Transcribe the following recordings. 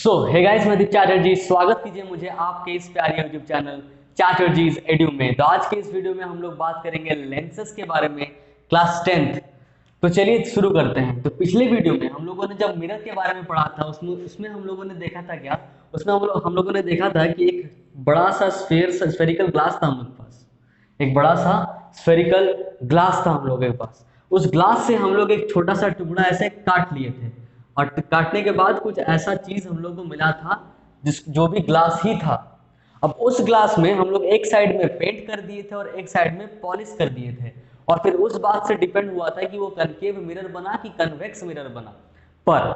Hey guys, मैं दीप चैटर्जी। स्वागत कीजिए मुझे आपके इस प्यारे यूट्यूब चैनल चैटर्जीज एड्यू में। तो आज के इस वीडियो में हम लोग बात करेंगे लेंसेज के बारे में, क्लास 10th। तो चलिए शुरू करते हैं। तो पिछले वीडियो में हम लोगों ने जब मिरर के बारे में पढ़ा था, उसमें उसमें हम लोगों ने देखा था क्या, उसमें हम लोगों ने देखा था कि एक बड़ा सा स्फेरिकल ग्लास था हम लोग के पास। एक बड़ा सा स्फेरिकल ग्लास था हम लोगों के पास। उस ग्लास से हम लोग एक छोटा सा टुकड़ा ऐसे काट लिए थे, और काटने के बाद कुछ ऐसा चीज हम लोग को मिला था जिस जो भी ग्लास ही था। अब उस ग्लास में हम लोग एक साइड में पेंट कर दिए थे और एक साइड में पॉलिश कर दिए थे, और फिर उस बात से डिपेंड हुआ था कि वो कनकेव मिरर बना कि कन्वेक्स मिरर बना। पर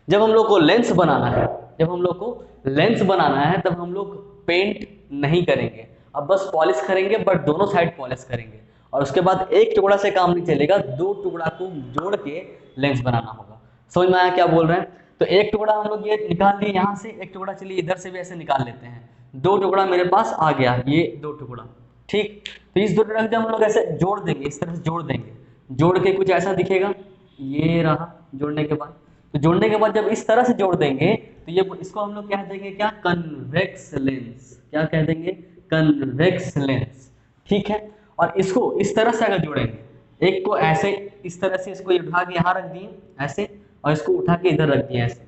जब हम लोग को लेंस बनाना है, जब हम लोग को लेंस बनाना है तब हम लोग पेंट नहीं करेंगे, अब बस पॉलिश करेंगे, बट दोनों साइड पॉलिश करेंगे। और उसके बाद एक टुकड़ा से काम नहीं चलेगा, दो टुकड़ा को जोड़ के लेंस बनाना होगा। समझ में आया क्या बोल रहे हैं? तो एक टुकड़ा हम लोग ये निकाल लिए यहाँ से, एक टुकड़ा चलिए इधर से भी ऐसे निकाल लेते हैं। दो टुकड़ा मेरे पास आ गया, ये दो टुकड़ा। ठीक, तो इस दो टुकड़ा को जब हम लोग ऐसे जोड़ देंगे, इस तरह से जोड़ देंगे, जोड़ के कुछ ऐसा दिखेगा, ये रहा। जोड़ने के बाद, तो जोड़ने के बाद जब इस तरह से जोड़ देंगे तो ये इसको हम लोग कह देंगे क्या, कन्वेक्स लेंस। क्या कह देंगे? Convex lens. ठीक है, और इसको इस तरह से अगर जोड़ेंगे, एक को ऐसे इस तरह से इसको उठा के यहाँ रख दिए ऐसे, और इसको उठा के इधर रख दिए ऐसे,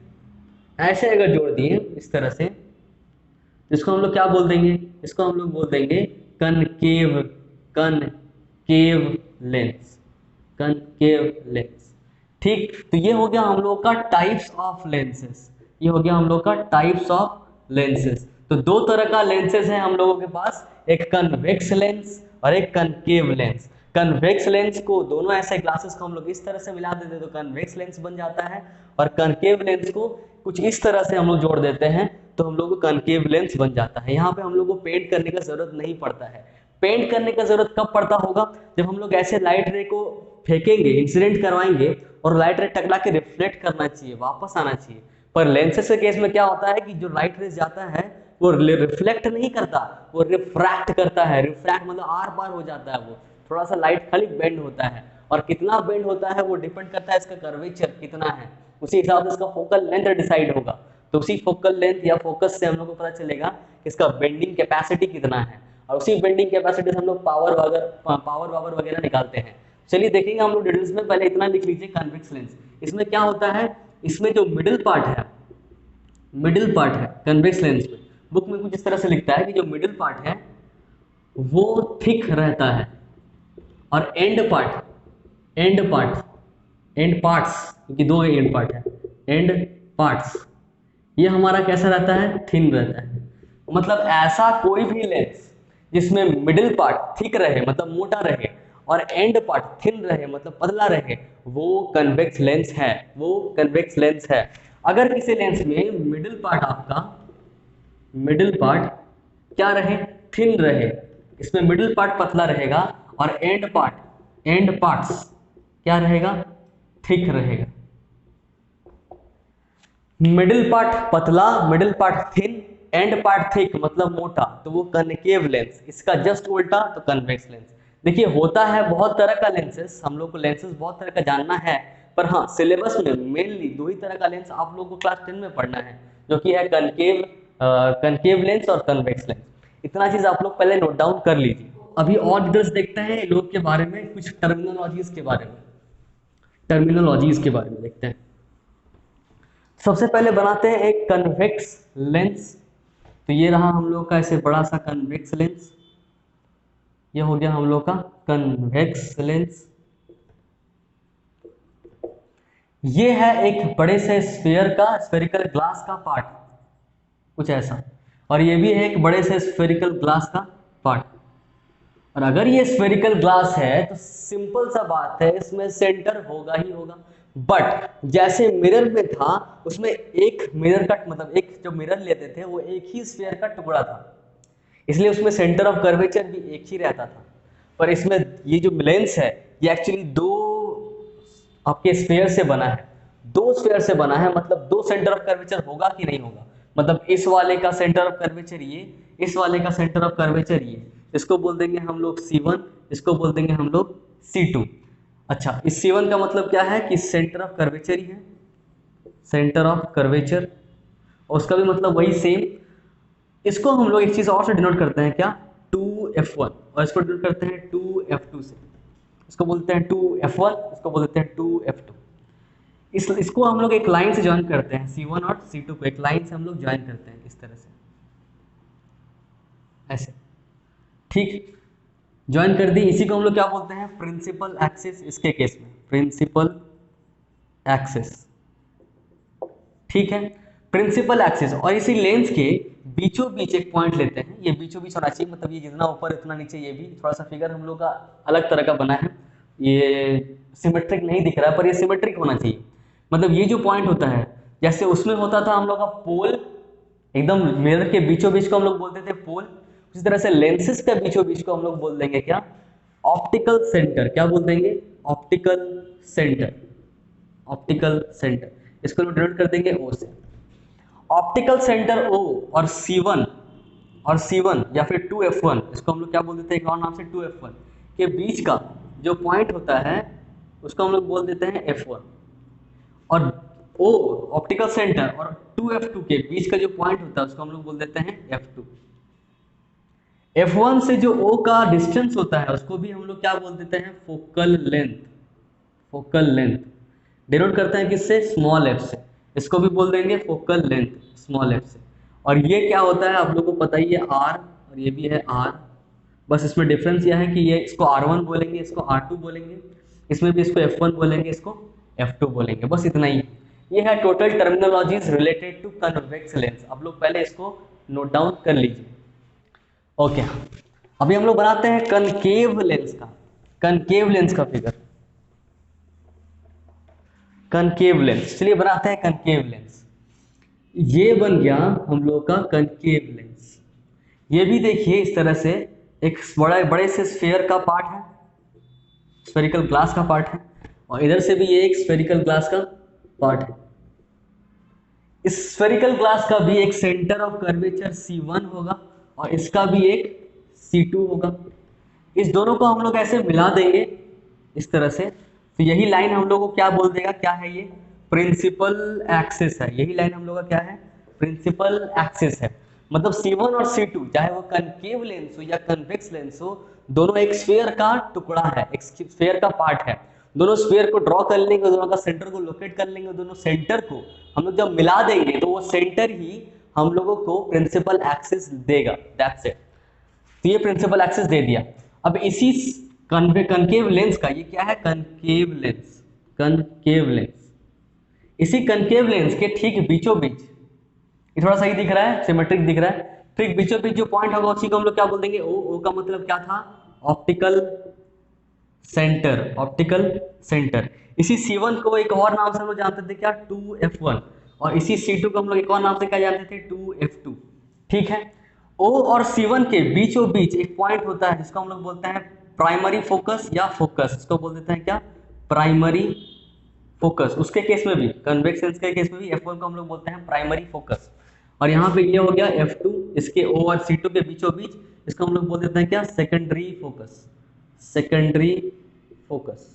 ऐसे अगर जोड़ दिए इस तरह से, इसको हम लोग क्या बोल देंगे? इसको हम लोग बोल देंगे concave, concave lens, concave lens. ठीक, तो ये हो गया हम लोग का टाइप्स ऑफ लेंसेस। ये हो गया हम लोग का टाइप्स ऑफ लेंसेस। तो दो तरह का लेंसेस है हम लोगों के पास, एक कन्वेक्स लेंस और एक कनकेव लेंस। कन्वेक्स लेंस को, दोनों ऐसे ग्लासेस को हम लोग इस तरह से मिला देते तो कन्वेक्स लेंस बन जाता है, और कनकेव लेंस को कुछ इस तरह से हम लोग जोड़ देते हैं तो हम लोग को कनकेव लेंस बन जाता है। यहाँ पे हम लोग को पेंट करने का जरूरत नहीं पड़ता है। पेंट करने का जरूरत कब पड़ता होगा? जब हम लोग ऐसे लाइट रे को फेंकेंगे, इंसिडेंट करवाएंगे, और लाइट रे टकरा के रिफ्लेक्ट करना चाहिए, वापस आना चाहिए। पर लेंसेज के केस में क्या होता है कि जो लाइट रेज जाता है वो रिफ्लेक्ट नहीं करता, वो रिफ्रैक्ट करता है। रिफ्रैक्ट मतलब आर पार हो जाता है, वो थोड़ा सा लाइट खाली बेंड होता है, और कितना बेंड होता है वो डिपेंड करता है इसका कर्वेचर कितना है, उसी हिसाब से इसका फोकल लेंथ डिसाइड होगा। तो उसी फोकल लेंथ या फोकस से हम लोग को पता चलेगा कि इसका बेंडिंग कैपेसिटी कितना है, और उसी बेंडिंग कैपेसिटी से हम लोग पावर वगैरह निकालते हैं। चलिए देखेंगे हम लोग डिटेल्स में। पहले इतना लिख लीजिए, कन्वेक्स लेंस। इसमें क्या होता है, इसमें जो मिडिल पार्ट है, मिडिल पार्ट है कन्वेक्स लेंस में, बुक में कुछ इस तरह से लिखता है कि जो मिडिल पार्ट है वो थिक रहता है, और एंड पार्ट्स, क्योंकि दो एंड पार्ट है, एंड पार्ट्स ये हमारा कैसा रहता है, थिन रहता है। मतलब ऐसा कोई भी लेंस जिसमें मिडिल पार्ट थिक रहे मतलब मोटा रहे, और एंड पार्ट थिन रहे मतलब पतला रहे, वो कन्वेक्स लेंस है, वो कन्वेक्स लेंस है। अगर किसी लेंस में मिडिल पार्ट आपका, मिडिल पार्ट क्या रहे, थिन रहे, इसमें मिडिल पार्ट पतला रहेगा, और एंड पार्ट्स क्या रहेगा, थिक रहेगा। मिडिल पार्ट पतला, middle part thin, and part thick मतलब मोटा, तो वो कनकेव लेंस। इसका जस्ट उल्टा तो कन्वेक्स लेंस। देखिए होता है बहुत तरह का लेंसेस, हम लोग को लेंसेस बहुत तरह का जानना है, पर हाँ सिलेबस में मेनली दो ही तरह का लेंस आप लोगों को क्लास 10 में पढ़ना है, जो कि है कनकेव लेंस और कन्वेक्स लेंस। इतना चीज आप लोग पहले नोट डाउन कर लीजिए। अभी और डिटेल्स देखते हैं लोग के बारे में, कुछ टर्मिनोलॉजीज के बारे में, टर्मिनोलॉजीज के बारे में देखते हैं। सबसे पहले बनाते हैं एक कन्वेक्स लेंस। तो ये रहा हम लोग का ऐसे बड़ा सा कन्वेक्स लेंस, ये हो गया हम लोग का कन्वेक्स लेंस। ये है एक बड़े से स्फीयर का, स्फेरिकल ग्लास का पार्ट, कुछ ऐसा, और ये भी है एक बड़े से स्फेरिकल ग्लास का पार्ट। और अगर ये स्फेरिकल ग्लास है तो सिंपल सा बात है, इसमें सेंटर होगा ही होगा। बट जैसे मिरर में था, उसमें एक मिरर का मतलब एक जो मिरर लेते थे वो एक ही स्फीयर का टुकड़ा था, इसलिए उसमें सेंटर ऑफ कर्वेचर भी एक ही रहता था। पर इसमें ये जो लेंस है ये एक्चुअली दो आपके स्फीयर से बना है, दो स्फीयर से बना है, मतलब दो सेंटर ऑफ कर्वेचर होगा कि नहीं होगा। मतलब इस वाले का सेंटर ऑफ कर्वेचर ये, इस वाले का सेंटर ऑफ कर्वेचर ये, इसको बोल देंगे हम लोग C1, इसको बोल देंगे हम लोग C2। अच्छा, इस C1 का मतलब क्या है कि सेंटर ऑफ कर्वेचर ही है, सेंटर ऑफ कर्वेचर, और उसका भी मतलब वही सेम। इसको हम लोग एक चीज और से डिनोट करते हैं, क्या, 2f1, और इसको डिनोट करते हैं 2f2 से। इसको बोलते हैं 2f1, इसको बोलते हैं 2f2। इसको हम लोग एक लाइन से ज्वाइन करते हैं, C1 और C2 को एक लाइन से हम लोग ज्वाइन करते हैं इस तरह से, ऐसे, ठीक, ज्वाइन कर दी। इसी को हम लोग क्या बोलते हैं, प्रिंसिपल एक्सिस, इसके केस में प्रिंसिपल एक्सिस, ठीक है, प्रिंसिपल एक्सिस। और इसी लेंस के बीचों बीच एक पॉइंट लेते हैं, ये बीचों बीच होना चाहिए, मतलब ये जितना ऊपर इतना नीचे, ये भी थोड़ा सा फिगर हम लोग का अलग तरह का बना है, ये सिमेट्रिक नहीं दिख रहा है पर ये सिमेट्रिक होना चाहिए। मतलब ये जो पॉइंट होता है, जैसे उसमें होता था हम लोग का पोल, एकदम मिरर के बीचों बीच को हम लोग बोलते थे पोल, उसी तरह से लेंसेज के बीचों बीच को हम लोग बोल देंगे क्या, ऑप्टिकल सेंटर। क्या बोल देंगे, ऑप्टिकल सेंटर, ऑप्टिकल सेंटर। इसको हम डिनोट कर देंगे O से। ऑप्टिकल सेंटर O और C1 या फिर 2f1, इसको हम लोग क्या बोल देते हैं एक और नाम से 2f1 के बीच का जो पॉइंट होता है उसको हम लोग बोल देते हैं f1। और O ऑप्टिकल सेंटर और 2f2 के बीच का जो पॉइंट होता है उसको हम लोग बोल देते हैं f2। f1 से जो O का डिस्टेंस होता है उसको भी हम लोग क्या बोल देते हैं, focal length, focal length. Denote करते हैं किससे, स्मॉल f से, इसको भी बोल देंगे फोकल लेंथ, स्मॉल f से। और ये क्या होता है आप लोग को पता ही है, r, और ये भी है r। बस इसमें डिफरेंस यह है कि ये इसको r1 बोलेंगे, इसको r2 बोलेंगे, इसमें भी इसको f1 बोलेंगे, इसको f2 बोलेंगे, बस इतना ही। ये है total terminologies related to convex lens. आप लोग पहले इसको नोट डाउन कर लीजिए। ओके, अभी हम लोग बनाते हैं कनकेव लेंस का, कनकेव लेंस का फिगर, कनकेव लेंस। चलिए बनाते हैं कनकेव लेंस। ये बन गया हम लोग का कनकेव लेंस। ये भी देखिए इस तरह से एक बड़े से स्फीयर का पार्ट है, स्फेरिकल ग्लास का पार्ट है, और इधर से भी ये एक स्फेरिकल ग्लास का पार्ट है। इस स्फेरिकल ग्लास का भी एक सेंटर ऑफ कर्वेचर C1 होगा और इसका भी एक C2 होगा। इस दोनों को हम लोग ऐसे मिला देंगे इस तरह से, तो यही लाइन हम लोग को क्या बोल देगा, क्या है ये, प्रिंसिपल एक्सिस है। यही लाइन हम लोग का क्या है, प्रिंसिपल एक्सिस है। मतलब C1 और C2 चाहे वो कनकेव लेंस हो या कन्वेक्स लेंस हो, दोनों एक स्फीयर का टुकड़ा है, एक स्फीयर का पार्ट है। दोनों स्फीयर को ड्रॉ कर लेंगे, दोनों का सेंटर को लोकेट कर लेंगे, दोनों सेंटर को हम लोग जब मिला देंगे तो वो सेंटर ही हम लोगों को प्रिंसिपल एक्सिस देगा, दैट्स इट। तो ये प्रिंसिपल एक्सिस दे दिया। अब इसी कनकेव लेंस का, ये क्या है, कनकेव लेंस, कनकेव लेंस, इसी कनकेव लेंस के ठीक बीचों बीच, ये थोड़ा सही दिख रहा है, सिमेट्रिक दिख रहा है, ठीक बीचों बीच जो पॉइंट होगा उसी को हम लोग क्या बोल देंगे, ओ का मतलब क्या था, ऑप्टिकल सेंटर, ऑप्टिकल सेंटर। इसी C1 को एक और नाम से हम लोग जानते थे क्या, 2f1, और इसी C2 को हम लोग एक और नाम से क्या जानते थे, 2f2, ठीक है। O और C1 के बीचों बीच एक पॉइंट होता है जिसको हम लोग बोलते हैं प्राइमरी फोकस या फोकस, इसको बोल देते हैं क्या, प्राइमरी फोकस। उसके केस में भी, कन्वेक्स लेंस के केस में भी f1 को हम लोग बोलते हैं प्राइमरी फोकस। और यहाँ पे ये हो गया f2, इसके O और C2 के बीचों बीच, इसको हम लोग बोल देते हैं क्या, सेकेंडरी फोकस, सेकेंडरी फोकस।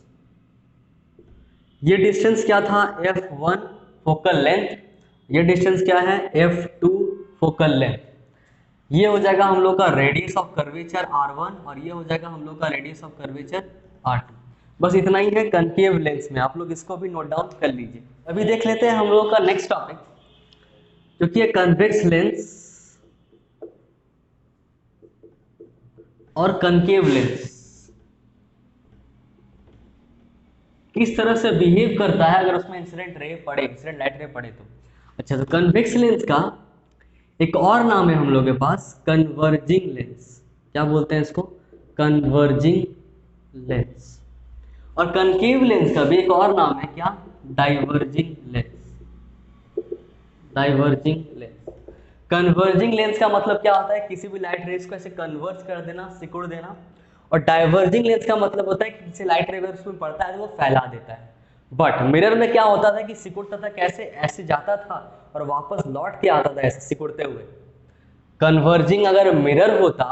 ये डिस्टेंस क्या था, f1 फोकल लेंथ, ये डिस्टेंस क्या है, f2 फोकल लेंथ। ये हो जाएगा हम लोग का रेडियस ऑफ कर्वेचर r1 और ये हो जाएगा हम लोग का रेडियस ऑफ कर्वेचर r2। बस इतना ही है कनकेव लेंस में, आप लोग इसको भी नोट डाउन कर लीजिए। अभी देख लेते हैं हम लोग का नेक्स्ट टॉपिक, जो कि है कन्वेक्स लेंस और कनकेव लेंस किस तरह से बिहेव करता है अगर उसमें इंसिडेंट रे पड़े, इंसिडेंट लाइट रे पड़े तो। अच्छा, तो कन्वेक्स लेंस का एक और नाम है हम लोग के पास, कन्वर्जिंग लेंस। क्या बोलते हैं इसको, कन्वर्जिंग लेंस। और कनकेव लेंस का भी एक और नाम है क्या, diverging lens, diverging lens. Converging lens का मतलब क्या होता है, किसी भी लाइट रेस को ऐसे कन्वर्ज कर देना, सिकुड़ देना। और डाइवर्जिंग लेंस का मतलब होता है कि किसी लाइट रे उसमें पड़ता है तो वो फैला देता है। बट मिरर में क्या होता था कि सिकुड़ता था कैसे, ऐसे जाता था और वापस लौट के आता था ऐसे सिकुड़ते हुए। कन्वर्जिंग अगर मिरर होता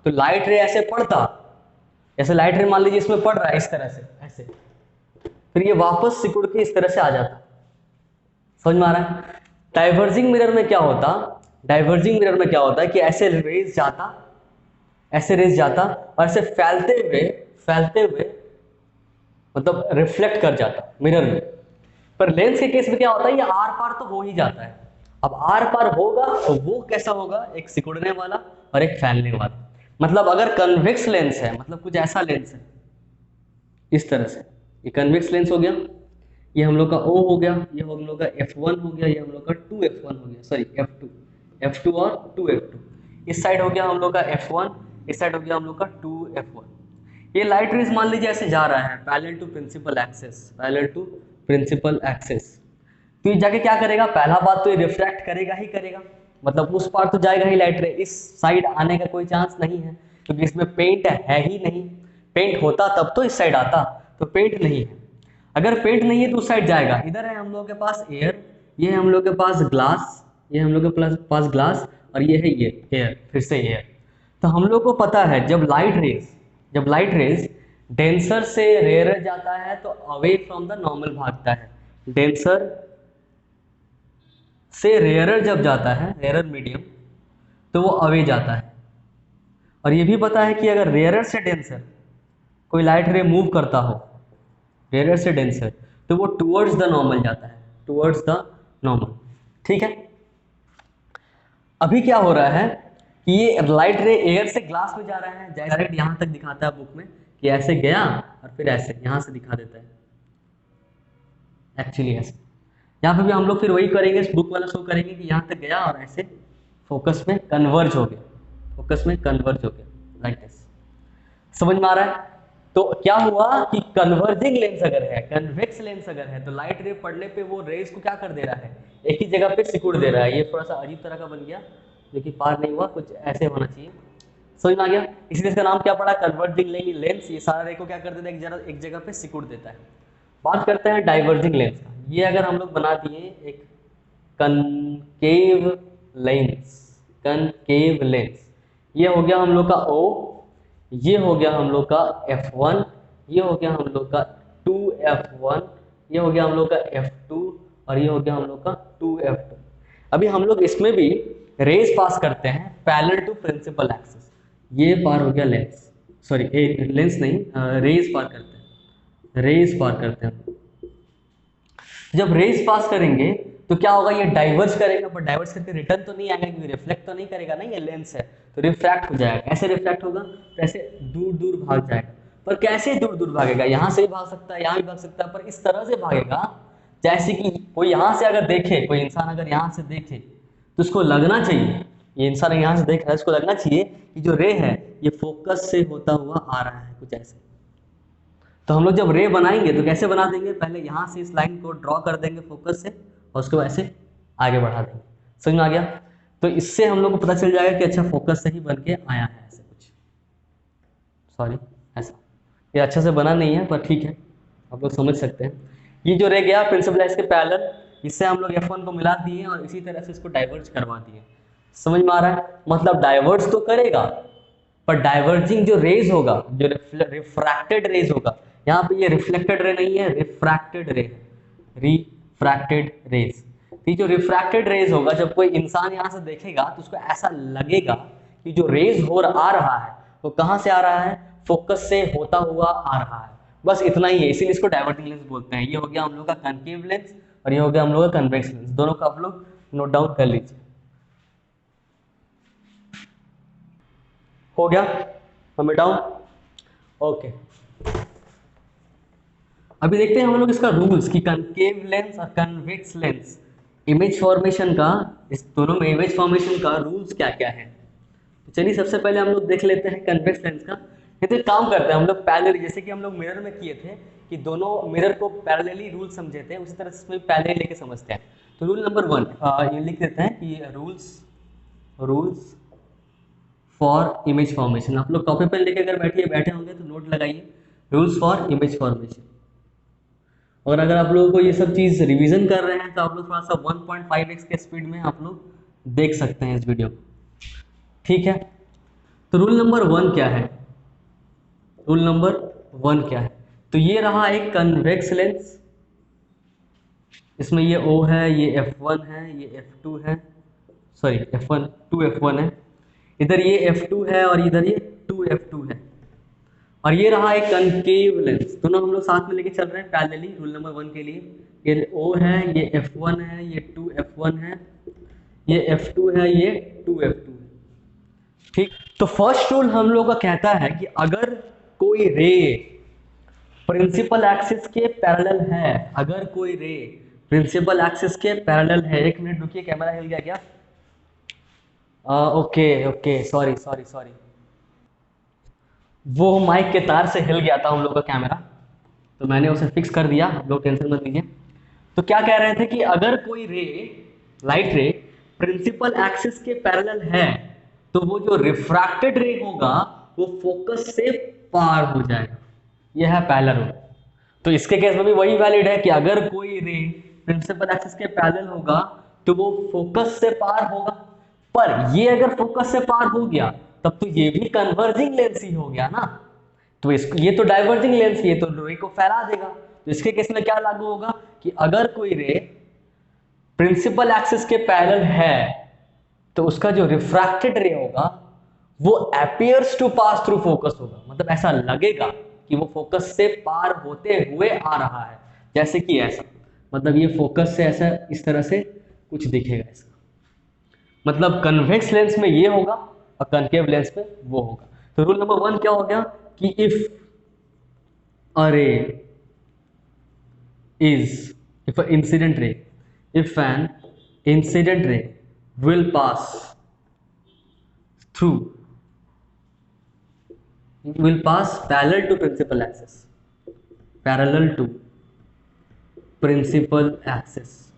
तो लाइट रे ऐसे पड़ता, ऐसे लाइट रे मान लीजिए इसमें पड़ रहा है इस तरह से ऐसे, फिर ये वापस सिकुड़ के इस तरह से आ जाता। समझ में आ रहा है। डाइवर्जिंग मिरर में क्या होता, डाइवर्जिंग मिरर में क्या होता है कि ऐसे रेज जाता, ऐसे रेज जाता और ऐसे फैलते हुए मतलब रिफ्लेक्ट कर जाता मिरर में। पर लेंस के केस में क्या होता है, ये आर पार तो हो ही जाता है। अब आर पार होगा तो वो कैसा होगा, एक सिकुड़ने वाला और एक फैलने वाला। मतलब अगर कन्वेक्स लेंस है, मतलब कुछ ऐसा लेंस है इस तरह से, ये कन्वेक्स लेंस हो गया, ये हम लोग का O हो गया, ये हम लोग का F1 हो गया, ये हम लोग का 2F1 हो गया, सॉरी F2 और 2F2। इस साइड हो गया हम लोग का F1, इस साइड हो गया हम लोग का 2F1। ये लाइट रेज मान लीजिए ऐसे जा रहा है parallel to principal axis, parallel to principal axis. तो ये जाके क्या करेगा, पहला बात तो ये रिफ्रैक्ट करेगा ही करेगा, मतलब उस पार तो जाएगा ही लाइट रे, इस साइड आने का कोई चांस नहीं है क्योंकि इसमें पेंट है ही नहीं। पेंट होता तब तो इस साइड आता, तो पेंट नहीं है। अगर पेंट नहीं है तो उस साइड जाएगा। इधर है हम लोग के पास एयर, ये है हम लोग के पास ग्लास, ये हम लोग के पास ग्लास, और ये है ये एयर, फिर से एयर। तो हम लोग को पता है जब लाइट रेज डेंसर से रेयर जाता है तो अवे फ्रॉम द नॉर्मल भागता है। डेंसर से रेयरर जब जाता है, रेयरर मीडियम, तो वो अवे जाता है। और ये भी पता है कि अगर रेयरर से डेंसर कोई लाइट रे मूव करता हो, रेयरर से डेंसर, तो वो टुवर्ड्स द नॉर्मल जाता है, टुवर्ड्स द नॉर्मल। ठीक है, अभी क्या हो रहा है कि ये लाइट रे एयर से ग्लास में जा रहा है, डायरेक्ट यहां तक दिखाता है बुक में कि ऐसे गया और फिर ऐसे यहां से दिखा देता है, एक्चुअली ऐसे। यहाँ पे भी हम लोग फिर वही करेंगे, बुक वाला शो करेंगे कि यहाँ तक गया और ऐसे फोकस में कन्वर्ज हो गया, फोकस में कन्वर्ज हो गया, लाइक दिस। समझ में आ रहा है? तो क्या हुआ कि कन्वर्जिंग लेंस अगर है, कन्वेक्स लेंस अगर है, तो लाइट रे पड़ने पे वो रेज को क्या कर दे रहा है, एक ही जगह पे सिकुड़ दे रहा है। ये थोड़ा सा अजीब तरह का बन गया, जो कि पार नहीं हुआ, कुछ ऐसे होना चाहिए। समझ में आ गया? इसलिए इसका नाम क्या पड़ा, कन्वर्जिंग लेंस। ये सारा रे को क्या कर देता है, एक जगह पे सिकुड़ देता है। बात करते हैं डाइवर्जिंग लेंस का। ये अगर हम लोग बना दिए एक कनकेव लेंस, कनकेव लेंस, ये हो गया हम लोग का O, ये हो गया हम लोग का F1, ये हो गया हम लोग का 2F1, ये हो गया हम लोग का F2 और ये हो गया हम लोग का 2F2। अभी हम लोग इसमें भी रेज पास करते हैं पैरेलल टू प्रिंसिपल एक्सिस। ये पार हो गया लेंस, सॉरी लेंस नहीं, रेज पार करते हैं, रेज पार करते हैं। जब रेज पास करेंगे तो क्या होगा, ये डाइवर्ज करेगा, पर डाइवर्ज करके रिटर्न तो नहीं आएगा क्योंकि रिफ्लेक्ट तो नहीं करेगा ना, ये लेंस है, तो रिफ्रैक्ट हो जाएगा। ऐसे रिफ्रैक्ट होगा तो ऐसे दूर दूर भाग जाएगा। पर कैसे दूर दूर भागेगा, यहाँ से भी भाग सकता है, यहाँ भी भाग सकता है, पर इस तरह से भागेगा जैसे कि कोई यहाँ से अगर देखे, कोई इंसान अगर यहाँ से देखे तो उसको लगना चाहिए, ये इंसान यहाँ से देख रहा है, उसको लगना चाहिए कि जो रे है ये फोकस से होता हुआ आ रहा है, कुछ ऐसे। तो हम लोग जब रे बनाएंगे तो कैसे बना देंगे, पहले यहाँ से इस लाइन को ड्रॉ कर देंगे फोकस से और उसको ऐसे आगे बढ़ा देंगे। समझ में आ गया? तो इससे हम लोग को पता चल जाएगा कि अच्छा फोकस से ही बन के आया है, ऐसे कुछ, सॉरी ऐसा। ये अच्छा से बना नहीं है पर ठीक है, आप लोग समझ सकते हैं। ये जो रे गया प्रिंसिपल एक्सिस के पैरेलल, इससे हम लोग F1 को मिला दिए और इसी तरह से इसको डाइवर्ज करवा दिए। समझ में आ रहा है? मतलब डाइवर्ज तो करेगा पर डाइवर्जिंग जो रेज होगा, जो रिफ्रैक्टेड रेज होगा, यहाँ पे ये रिफ्लेक्टेड रे नहीं है, रिफ्रैक्टेड रे, रिफ्रैक्टेड रेज। ये जो रिफ्रैक्टेड रेज होगा, जब कोई इंसान यहाँ से देखेगा तो उसको ऐसा लगेगा कि जो रेज आ रहा है वो कहाँ से आ रहा है, फोकस से होता हुआ आ रहा है। बस इतना ही है, इसीलिए इसको डाइवर्जिंग लेंस बोलते हैं। ये हो गया हम लोग का कनकेव लेंस और ये हो गया हम लोग का कन्वेक्स लेंस। दोनों का आप लोग नोट डाउन कर लीजिए। हो गया, हमें डाउन, ओके। अभी देखते हैं हम लोग इसका रूल्स कि कनकेव लेंस और कन्वेक्स लेंस इमेज फॉर्मेशन का, इस दोनों में इमेज फॉर्मेशन का रूल्स क्या क्या है। तो चलिए सबसे पहले हम लोग देख लेते हैं कन्वेक्स लेंस का। नहीं तो एक काम करते हैं हम लोग पैरेलली, जैसे कि हम लोग मिरर में किए थे कि दोनों मिरर को पैरेलली रूल समझे थे, उसी तरह से इसमें पैरेलली लेके समझते हैं। तो रूल नंबर 1 ये लिख देते हैं कि रूल्स फॉर इमेज फॉर्मेशन। आप लोग कॉपी पेन लेके अगर बैठे होंगे तो नोट लगाइए, रूल्स फॉर इमेज फॉर्मेशन। और अगर आप लोगों को ये सब चीज़ रिवीजन कर रहे हैं तो आप लोग थोड़ा सा 1.5x के स्पीड में आप लोग देख सकते हैं इस वीडियो को, ठीक है। तो रूल नंबर 1 क्या है, रूल नंबर 1 क्या है, तो ये रहा एक कन्वेक्स लेंस, इसमें ये O है, ये F1 है, ये F2 है, सॉरी F1 2F1 है, इधर ये F2 है और इधर ये 2F2 है, और ये रहा एक कनकेव लेंस। दोनों हम लोग साथ में लेके चल रहे हैं पैरेलली रूल नंबर 1 के लिए। ये O है, ये F1 है, ये 2F1 है, ये F2 है, ये 2F2 है। ठीक, तो फर्स्ट रूल हम लोग का कहता है कि अगर कोई रे प्रिंसिपल एक्सिस के पैरेलल है, अगर कोई रे प्रिंसिपल एक्सिस के पैरेलल है, एक मिनट रुकिए, कैमरा हिल गया क्या? Okay okay, sorry sorry sorry, वो माइक के तार से हिल गया था हम लोग का कैमरा, तो मैंने उसे फिक्स कर दिया, आप लोग टेंशन मत लीजिए। तो क्या कह रहे थे कि अगर कोई रे, लाइट रे प्रिंसिपल एक्सिस के पैरेलल है, तो वो जो रिफ्रैक्टेड रे होगा वो फोकस से पार हो जाएगा। यह है पहला रूल। तो इसके केस में भी वही वैलिड है कि अगर कोई रे प्रिंसिपल एक्सिस के पैरेलल होगा तो वो फोकस से पार होगा, पर ये अगर फोकस से पार हो गया तब तो ये भी कन्वर्जिंग लेंस ही हो गया ना, तो इसको, ये तो डाइवर्जिंग लेंस, ये तो रे को फैला देगा। तो इसके केस में क्या लागू होगा कि अगर कोई रे प्रिंसिपल एक्सिस के पैरेलल है तो उसका जो रिफ्रैक्टेड रे होगा वो appears to pass through focus होगा, मतलब ऐसा लगेगा कि वो फोकस से पार होते हुए आ रहा है, जैसे कि ऐसा, मतलब ये फोकस से ऐसा इस तरह से कुछ दिखेगा इसका, मतलब कन्वेक्स लेंस में ये होगा और कनकेव लेंस में वो होगा। तो रूल नंबर 1 क्या हो गया कि if a ray is, if an incident ray, if an incident ray will pass through, will pass parallel to principal axis, parallel to principal axis,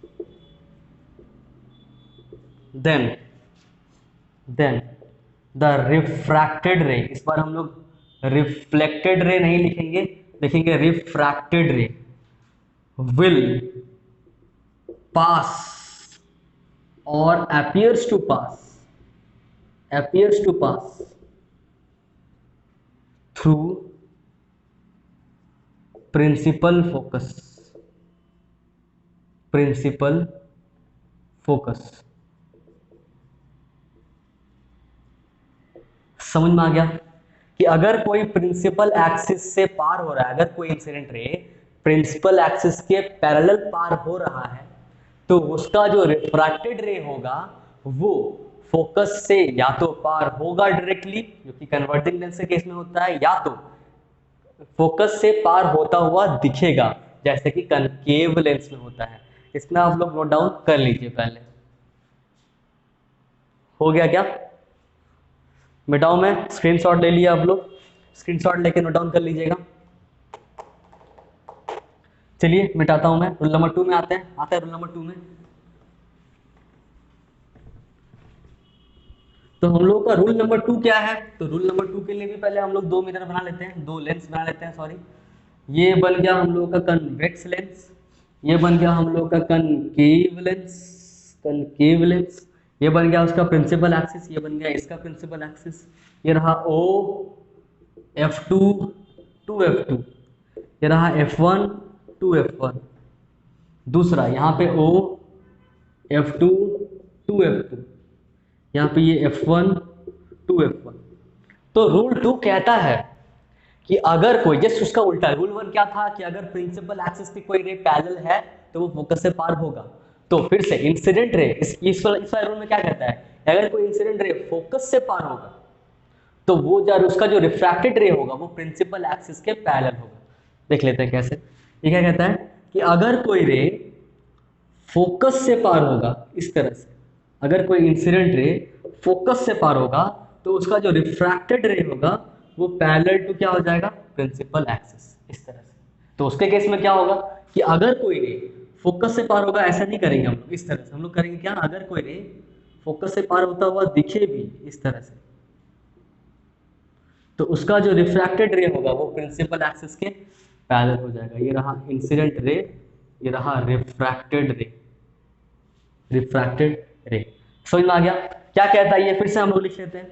then the refracted ray, इस बार हम लोग reflected ray नहीं लिखेंगे, लिखेंगे refracted रे, will pass or appears to pass through principal focus। समझ में आ गया कि अगर कोई प्रिंसिपल एक्सिस से पार हो रहा है, अगर कोई इंसिडेंट रे प्रिंसिपल एक्सिस के पैरेलल पार हो रहा है, तो उसका जो रिफ्रैक्टेड रे होगा वो फोकस से या तो पार होगा डायरेक्टली, जो कि कन्वर्जिंग लेंस के केस में होता है, या तो फोकस से पार होता हुआ दिखेगा, जैसे कि कनकेव लेंस में होता है। इसमें आप लोग नोट डाउन कर लीजिए पहले। हो गया क्या? मिटाओ, मैं स्क्रीनशॉट ले लिया, आप लोग स्क्रीनशॉट लेके नोट डाउन कर लीजिएगा। चलिए मिटाता हूं मैं, रूल नंबर 2 में आता है रूल नंबर 2 में। तो हम लोग का रूल नंबर 2 क्या है? तो रूल नंबर 2 के लिए भी पहले हम लोग दो मिरर बना लेते हैं, दो लेंस बना लेते हैं, सॉरी। ये बन गया हम लोग का कन्वेक्स लेंस, ये बन गया हम लोग का कनकेव लेंस, ये बन गया उसका प्रिंसिपल एक्सिस, ये बन गया इसका प्रिंसिपल एक्सिस, ये रहा O F2 2F2, ये रहा F1 2F1, दूसरा यहाँ पे O F2 2F2, यहाँ पे ये F1 2F1। तो रूल 2 कहता है कि अगर कोई, जस्ट उसका उल्टा, रूल 1 क्या था कि अगर प्रिंसिपल एक्सिस की कोई रे पैरेलल है तो वो फोकस से पार होगा। तो फिर से इंसिडेंट रे इस रूल में क्या कहता है, अगर कोई इंसिडेंट रे फोकस से पार होगा तो वो जो उसका जो रिफ्रैक्टेड रे होगा वो प्रिंसिपल एक्सिस के पैरेलल होगा। देख लेते हैं कैसे। ये क्या कहता है कि अगर कोई रे फोकस से पार होगा, इस तरह से, अगर कोई इंसिडेंट रे फोकस से पार होगा तो उसका जो रिफ्रैक्टेड रे होगा वो पैरेलल टू क्या हो जाएगा, प्रिंसिपल एक्सिस, इस तरह से। तो उसके केस में क्या होगा कि अगर कोई रे फोकस से पार होगा, ऐसा नहीं करेंगे हम लोग, इस तरह से हम लोग करेंगे क्या, अगर कोई रे फोकस से पार होता हुआ दिखे भी इस तरह से, तो उसका जो रिफ्रैक्टेड रे होगा वो प्रिंसिपल एक्सिस के पैरेलल हो जाएगा। ये रहा इंसिडेंट रे, ये रहा रिफ्रैक्टेड रे, समझ में आ गया क्या कहता है? ये फिर से हम लोग लिख लेते हैं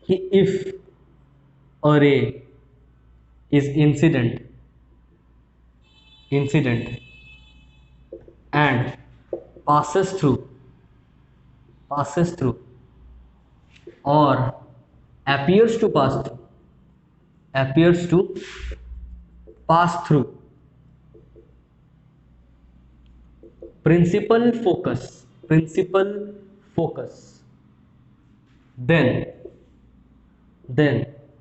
कि इफ अ रे is incident and passes through or appears to pass through principal focus, then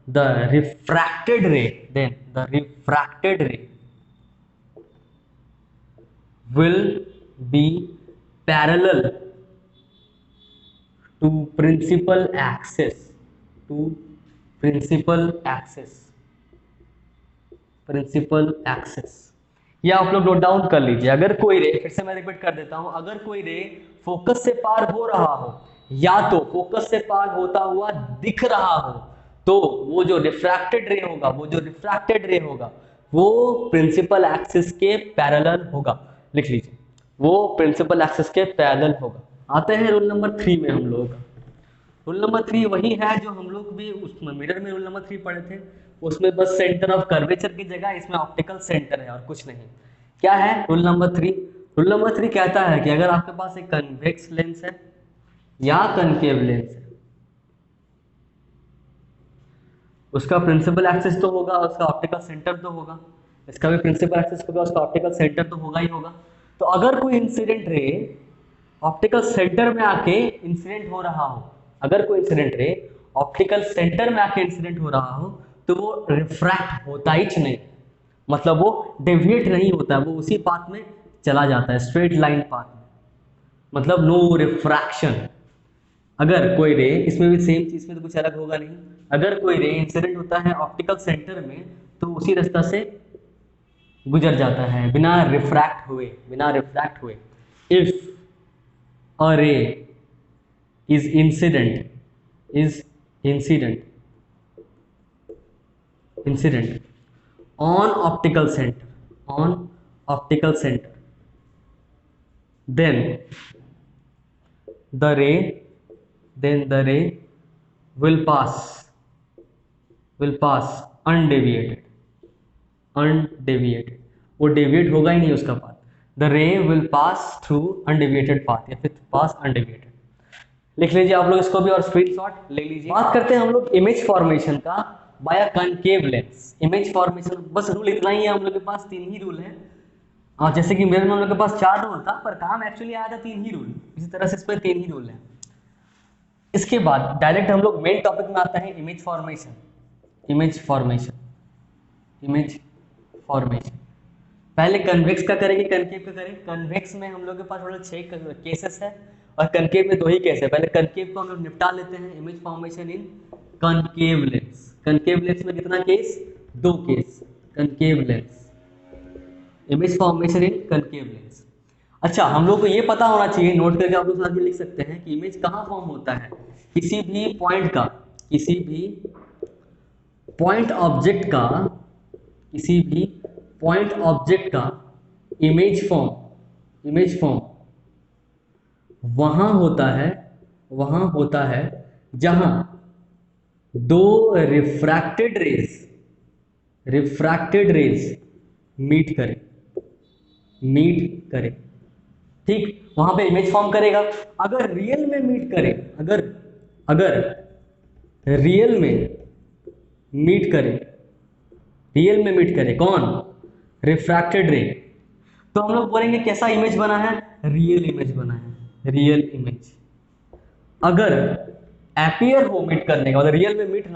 the refracted ray will be parallel to principal axis to principal axis। ये आप लोग नोट डाउन कर लीजिए। अगर कोई रे, फिर से मैं रिपीट कर देता हूं, अगर कोई रे फोकस से पार हो रहा हो या तो फोकस से पार होता हुआ दिख रहा हो, तो वो जो रिफ्रैक्टेड रे होगा वो प्रिंसिपल एक्सिस के पैरेलल होगा। लिख लीजिए, वो प्रिंसिपल एक्सिस के पैरेलल होगा। आते हैं रूल नंबर 3 में। हम लोग रूल नंबर 3 वही है जो हम लोग भी उस मिरर में रूल नंबर 3 पढ़े थे। उसमें बस सेंटर ऑफ कर्वेचर की जगह इसमें ऑप्टिकल सेंटर है और कुछ नहीं। क्या है रूल नंबर 3? रूल नंबर 3 कहता है कि अगर आपके पास एक कन्वेक्स लेंस है या कनकेव लेंस है, उसका प्रिंसिपल एक्सिस तो होगा, उसका ऑप्टिकल सेंटर तो होगा, इसका भी प्रिंसिपल एक्सिस होगा, उसका ऑप्टिकल सेंटर तो होगा ही होगा। तो अगर कोई इंसिडेंट रे ऑप्टिकल सेंटर में आके इंसिडेंट हो रहा हो, अगर कोई इंसिडेंट रे ऑप्टिकल सेंटर में आके इंसिडेंट हो रहा हो, तो वो रिफ्रैक्ट होता ही नहीं, मतलब वो डेविएट नहीं होता, वो उसी पाथ में चला जाता है, स्ट्रेट लाइन पाथ में, मतलब नो रिफ्रैक्शन। अगर कोई रे, इसमें भी सेम चीज में तो कुछ अलग होगा नहीं, अगर कोई रे इंसिडेंट होता है ऑप्टिकल सेंटर में तो उसी रास्ता से गुजर जाता है बिना रिफ्रैक्ट हुए। If a ray is incident on optical center, then the ray will pass undeviated, वो डेविएट होगा ही नहीं उसका पाथ। द रे will pass through undeviated path या फिर पास अनडेविएटेड। लिख लीजिए आप लोग इसको भी और स्क्रीनशॉट ले लीजिए। बात करते हैं हम लोग इमेज फॉर्मेशन का by concave lens. Image formation बस रूल इतना ही है, हम लोग के पास 3 ही रूल है। और जैसे कि मेरे में हम लोग के पास 4 रूल था, पर काम एक्चुअली आया था 3 ही रूल, इसी तरह से इस पर 3 ही रूल है। इसके बाद डायरेक्ट हम लोग मेन टॉपिक में आता है इमेज फॉर्मेशन। पहले कन्वेक्स का करेंगे, कनकेव का करेंगे। कन्वेक्स में हम लोग के पास टोटल 6 केसेस है और कनकेव में 2 ही केस है। पहले कनकेव को हम लोग निपटा लेते हैं। इमेज फॉर्मेशन इन कनकेव लेंस में कितना case? 2 case. Concave lens, image formation इन कनकेव लेंस। अच्छा, हम लोग को ये पता होना चाहिए, नोट करके आप लोग साथ में लिख सकते हैं कि इमेज कहाँ फॉर्म होता है। किसी भी पॉइंट ऑब्जेक्ट का इमेज फॉर्म वहां होता है जहां 2 रिफ्रैक्टेड रेज मीट करे। ठीक, वहां पे इमेज फॉर्म करेगा। अगर रियल में मीट करे कौन? रिफ्रैक्टेड रे, तो हम लोग बोलेंगे कैसा इमेज बना है? Real image. अगर एपियर हो मीट करने का, मतलब रियल में मीट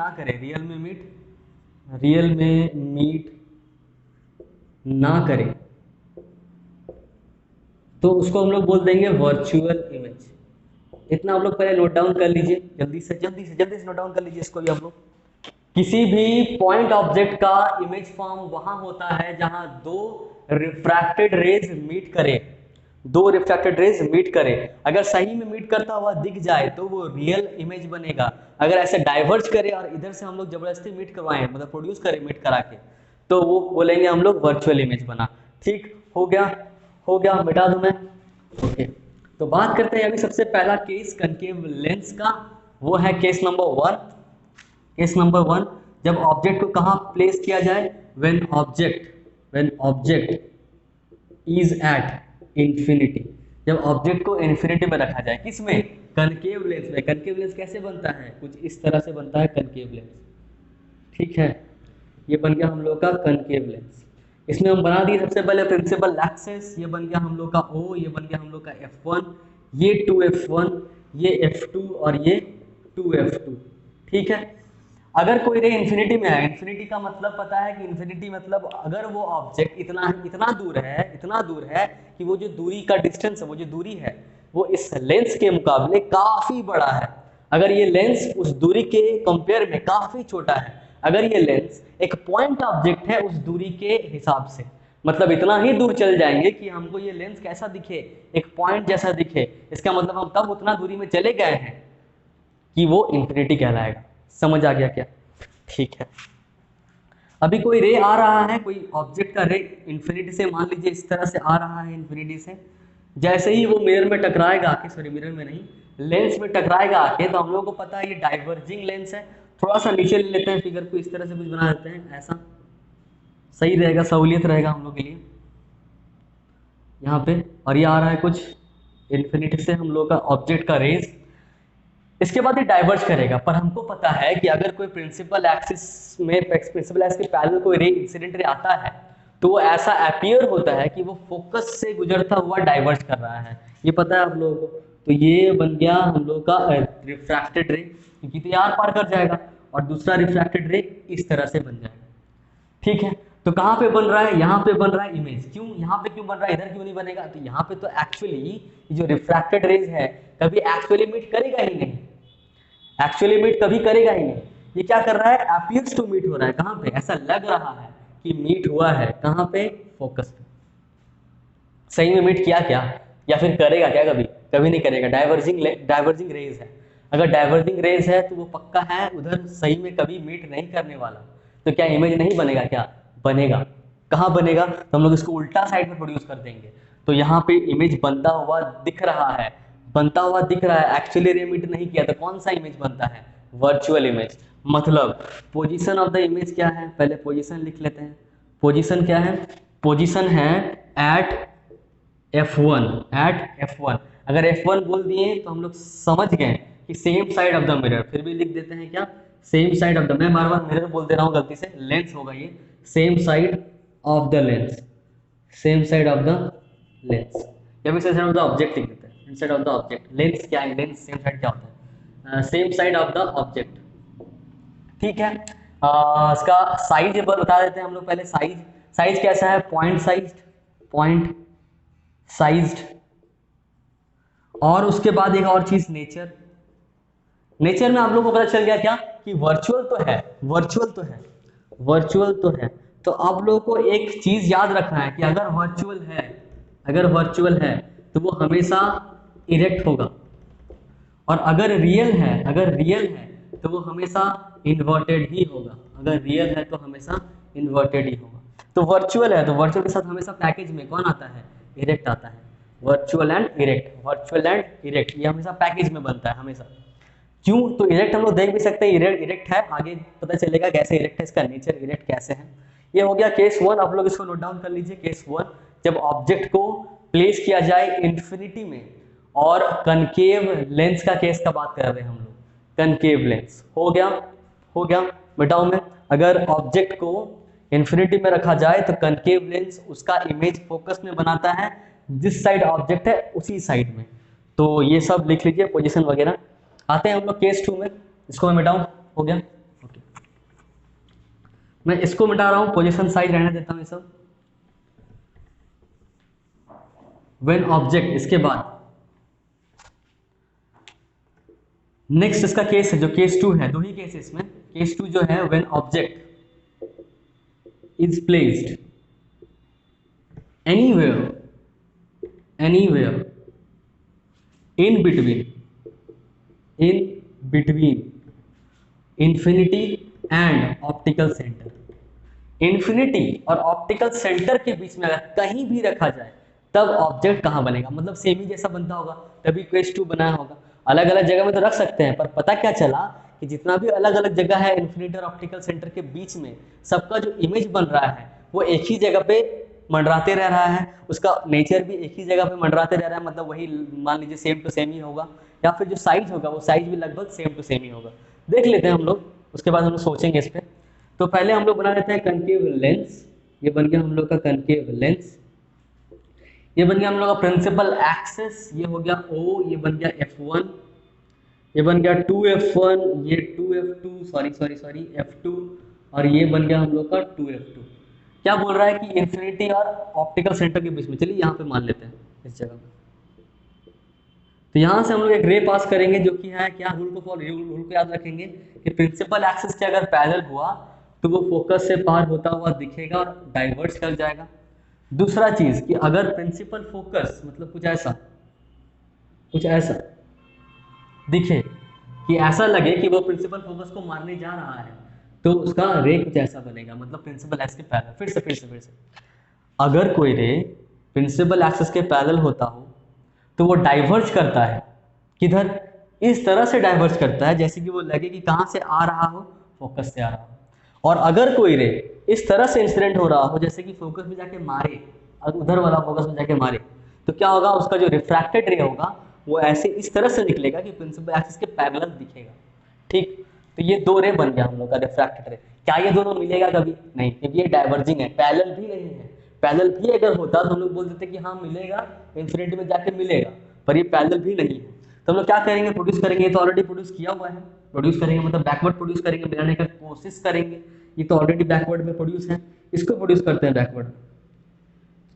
ना करे, तो उसको हम लोग बोल देंगे वर्चुअल इमेज। इतना आप लोग पहले नोट डाउन कर लीजिए, जल्दी से नोट डाउन कर लीजिए इसको भी आप लोग। किसी भी पॉइंट ऑब्जेक्ट का इमेज फॉर्म वहां होता है जहां 2 रिफ्रैक्टेड रेज मीट करे। अगर सही में मीट करता हुआ दिख जाए तो वो रियल इमेज बनेगा। अगर ऐसे डाइवर्ज करे और इधर से हम लोग जबरदस्ती मीट करवाएं, मतलब प्रोड्यूस करें मीट करा के, तो वो बोलेंगे हम लोग वर्चुअल इमेज बना। ठीक हो गया, मिटा दूं मैं? ओके, तो बात करते हैं अभी सबसे पहला केस कनकेव लेंस का, वो है केस नंबर 1। जब ऑब्जेक्ट को कहां प्लेस किया जाए? When object is at infinity. जब ऑब्जेक्ट को इन्फिनिटी में रखा जाए, किस में? कनकेव लेंस में। कनकेव लेंस कैसे बनता है? कुछ इस तरह से बनता है कनकेव लेंस, ठीक है। ये बन गया हम लोग का कनकेव लेंस। इसमें हम बना दिए सबसे पहले प्रिंसिपल एक्सिस, ये बन गया हम लोग का O, ये बन गया हम लोग का F1, ये 2F1, ये F2 और ये 2F2, ठीक है। अगर कोई रे इन्फिनिटी में है, इन्फिनिटी का मतलब पता है कि इन्फिनिटी मतलब अगर वो ऑब्जेक्ट इतना दूर है कि वो जो दूरी का डिस्टेंस है, वो जो दूरी है वो इस लेंस के मुकाबले काफी बड़ा है। अगर ये लेंस उस दूरी के कंपेयर में काफी छोटा है, अगर ये लेंस एक पॉइंट ऑब्जेक्ट है उस दूरी के हिसाब से, मतलब इतना ही दूर चल जाएंगे कि हमको ये लेंस कैसा दिखे, एक पॉइंट जैसा दिखे, इसका मतलब हम तब उतना दूरी में चले गए हैं कि वो इंफिनिटी कहलाएगा। समझ आ गया क्या? ठीक है। अभी कोई रे आ रहा है, कोई ऑब्जेक्ट का रे इंफिनिटी से, मान लीजिए इस तरह से आ रहा है इंफिनिटी से, जैसे ही वो मिरर में टकराएगा आके, सॉरी मिरर में नहीं, लेंस में टकराएगा आके, तो हम लोगों को पता है ये डाइवर्जिंग लेंस है। थोड़ा सा नीचे ले लेते हैं फिगर को, इस तरह से कुछ बना देते हैं, ऐसा सही रहेगा, सहूलियत रहेगा हम लोग के लिए यहाँ पे। और ये आ रहा है कुछ इन्फिनिटी से हम लोग का ऑब्जेक्ट का रेज, इसके बाद ये डाइवर्ज करेगा। पर हमको पता है कि अगर कोई प्रिंसिपल एक्सिस में, प्रिंसिपल एक्सिस के पैरेलल कोई रे इंसिडेंट रे आता है तो वो ऐसा अपीयर होता है कि वो फोकस से गुजरता हुआ डाइवर्ज कर रहा है, ये पता है आप लोगों को। तो ये बन गया हम लोग का रिफ्रैक्टेड रे, क्योंकि तो यार पार कर जाएगा, और दूसरा रिफ्रैक्टेड रे इस तरह से बन जाएगा, ठीक है। तो कहाँ पे बन रहा है? यहाँ पे बन रहा है इमेज। क्यों यहाँ पे क्यों बन रहा है, इधर क्यों नहीं बनेगा? तो यहाँ पे तो एक्चुअली जो रिफ्रैक्टेड रेज है कभी एक्चुअली मीट करेगा ही नहीं, एक्चुअली मीट कभी करेगा ही नहीं। ये क्या कर रहा है? अपीयर्स टू मीट हो रहा है। कहाँ पे? ऐसा लग रहा है कि मीट हुआ है, कहाँ पे? फोकस पे। सही में मीट किया क्या? या फिर करेगा क्या? कभी कभी नहीं करेगा। डाइवर्जिंग रेज है, अगर डाइवर्जिंग रेज है तो वो पक्का है उधर सही में कभी मीट नहीं करने वाला। तो क्या इमेज नहीं बनेगा? क्या बनेगा? कहाँ बनेगा? तो हम लोग इसको उल्टा साइड में प्रोड्यूस कर देंगे। तो यहाँ पे इमेज बनता हुआ दिख रहा है, बनता हुआ दिख रहा है, एक्चुअली रे मीट नहीं किया, तो कौन सा इमेज बनता है? Virtual image. मतलब पोजीशन ऑफ द इमेज क्या है? पहले पोजीशन लिख लेते हैं। पोजीशन क्या है? पोजीशन है एट F1, एट F1। अगर F1 बोल दिए तो हम लोग समझ गए कि same side of the mirror. फिर भी लिख देते हैं क्या? सेम साइड ऑफ द, मैं बार बार मिरर बोल दे रहा हूँ गलती से, लेंस होगा ये, same side of the lens, same side of the lens, या फिर साइड ऑफ द ऑब्जेक्ट लिख देते हैं, side of the object. Lens क्या है? लेंस सेम साइड क्या होता है? Same side of the object, ठीक है। इसका साइज बता देते हैं हम लोग पहले। साइज, साइज कैसा है? Point size, point sized. और उसके बाद एक और चीज नेचर। नेचर में आप लोगों को पता चल गया क्या कि वर्चुअल तो है, वर्चुअल तो है, वर्चुअल तो है। तो आप लोगों को एक चीज याद रखना है कि अगर वर्चुअल है, अगर वर्चुअल है तो वो हमेशा इरेक्ट होगा, और अगर रियल है, अगर रियल है तो वो हमेशा इन्वर्टेड ही होगा। अगर रियल है तो हमेशा इन्वर्टेड ही होगा। तो वर्चुअल है तो वर्चुअल के साथ हमेशा पैकेज में कौन आता है? इरेक्ट आता है। Virtual and erect, virtual and erect, ये हमेशा पैकेज में बनता है हमेशा। क्यों? तो इरेक्ट हम लोग देख भी सकते हैं, इरेक्ट है, आगे पता चलेगा कैसे इरेक्ट है, इसका नेचर इरेक्ट कैसे है। ये हो गया केस 1। आप लोग इसको नोट डाउन कर लीजिए। केस 1, जब ऑब्जेक्ट को प्लेस किया जाए इंफिनिटी में, और कनकेव लेंस का केस का बात कर रहे हैं हम लोग, कनकेव लेंस। हो गया, हो गया। बताओ मैं, अगर ऑब्जेक्ट को इंफिनिटी में रखा जाए तो कनकेव लेंस उसका इमेज फोकस में बनाता है, जिस साइड ऑब्जेक्ट है उसी साइड में। तो ये सब लिख लीजिए, पोजीशन वगैरह। आते हैं हम लोग केस 2 में, इसको मैं मिटाऊं। हो गया, ओके। मैं इसको मिटा रहा हूं, पोजीशन साइज रहने देता हूं ये सब। व्हेन ऑब्जेक्ट, इसके बाद नेक्स्ट इसका केस है जो केस 2 है, दो ही केस है इसमें। केस 2 जो है, when object is placed anywhere in between infinity and optical centre. Infinity और ऑप्टिकल सेंटर के बीच में अगर कहीं भी रखा जाए तब ऑब्जेक्ट कहाँ बनेगा? मतलब सेम ही जैसा बनता होगा, तभी केस 2 बनाया होगा। अलग अलग जगह में तो रख सकते हैं, पर पता क्या चला कि जितना भी अलग अलग जगह है इंफिनिटी और ऑप्टिकल सेंटर के बीच में, सबका जो इमेज बन रहा है वो एक ही जगह पे मंडराते रह रहा है, उसका नेचर भी एक ही जगह पे मंडराते रह रहा है, मतलब वही मान लीजिए सेम टू सेम ही होगा, या फिर जो साइज होगा वो साइज भी लगभग सेम टू सेम ही होगा। देख लेते हैं हम लोग, उसके बाद हम लोग सोचेंगे इस पर। तो पहले हम लोग बना लेते हैं कनकेव लेंस। ये बन गया हम लोग का कनकेव लेंस। ये बन गया हम लोग का प्रिंसिपल एक्सिस, ये हो गया O, ये बन गया F1, ये बन गया 2F1, ये 2F2, सॉरी F2, और ये बन गया हम लोग का 2F2। क्या बोल रहा है कि इंफिनिटी और ऑप्टिकल सेंटर के बीच में, चलिए यहाँ पे मान लेते हैं इस जगह पे। तो यहाँ से हम लोग एक रे पास करेंगे जो कि है क्या, रूल को याद रखेंगे कि प्रिंसिपल एक्सिस के अगर पैरेलल हुआ तो वो फोकस से पार होता हुआ दिखेगा और डाइवर्ज कर जाएगा। दूसरा चीज कि अगर प्रिंसिपल फोकस मतलब कुछ ऐसा दिखे, कि ऐसा लगे कि वो प्रिंसिपल फोकस को मारने जा रहा है, तो उसका रे कुछ ऐसा बनेगा, मतलब प्रिंसिपल एक्सिस के पैरेलल। फिर से अगर कोई रे प्रिंसिपल एक्सिस के पैरेलल होता हो तो वो डाइवर्ज करता है, किधर, इस तरह से डाइवर्ज करता है जैसे कि वो लगे कि कहां से आ रहा हो, फोकस से आ रहा हो। और अगर कोई रे इस तरह से इंसिडेंट हो रहा हो जैसे कि फोकस में जाके मारे, उधर वाला फोकस में जाके मारे, तो क्या होगा, उसका जो रिफ्रैक्टेड रे होगा वो ऐसे इस तरह से निकलेगा कि प्रिंसिपल एक्सिस के पैरेलल दिखेगा। ठीक, तो ये दो रे बन गया हम लोग का रिफ्रैक्टेड रे। क्या ये दोनों मिलेगा कभी नहीं, क्योंकि ये डाइवर्जिंग है, पैरेलल भी नहीं है। पैरेलल भी अगर होता तो हम लोग बोल देते कि हाँ मिलेगा, इंफिनिटी में जाके मिलेगा, पर ये पैरेलल भी नहीं है। तो हम लोग क्या करेंगे, प्रोड्यूस करेंगे। ये तो ऑलरेडी प्रोड्यूस किया हुआ है, प्रोड्यूस करेंगे मतलब बैकवर्ड प्रोड्यूस करेंगे, बनाने का कोशिश करेंगे। ये तो ऑलरेडी बैकवर्ड में प्रोड्यूस है, इसको प्रोड्यूस करते हैं बैकवर्ड।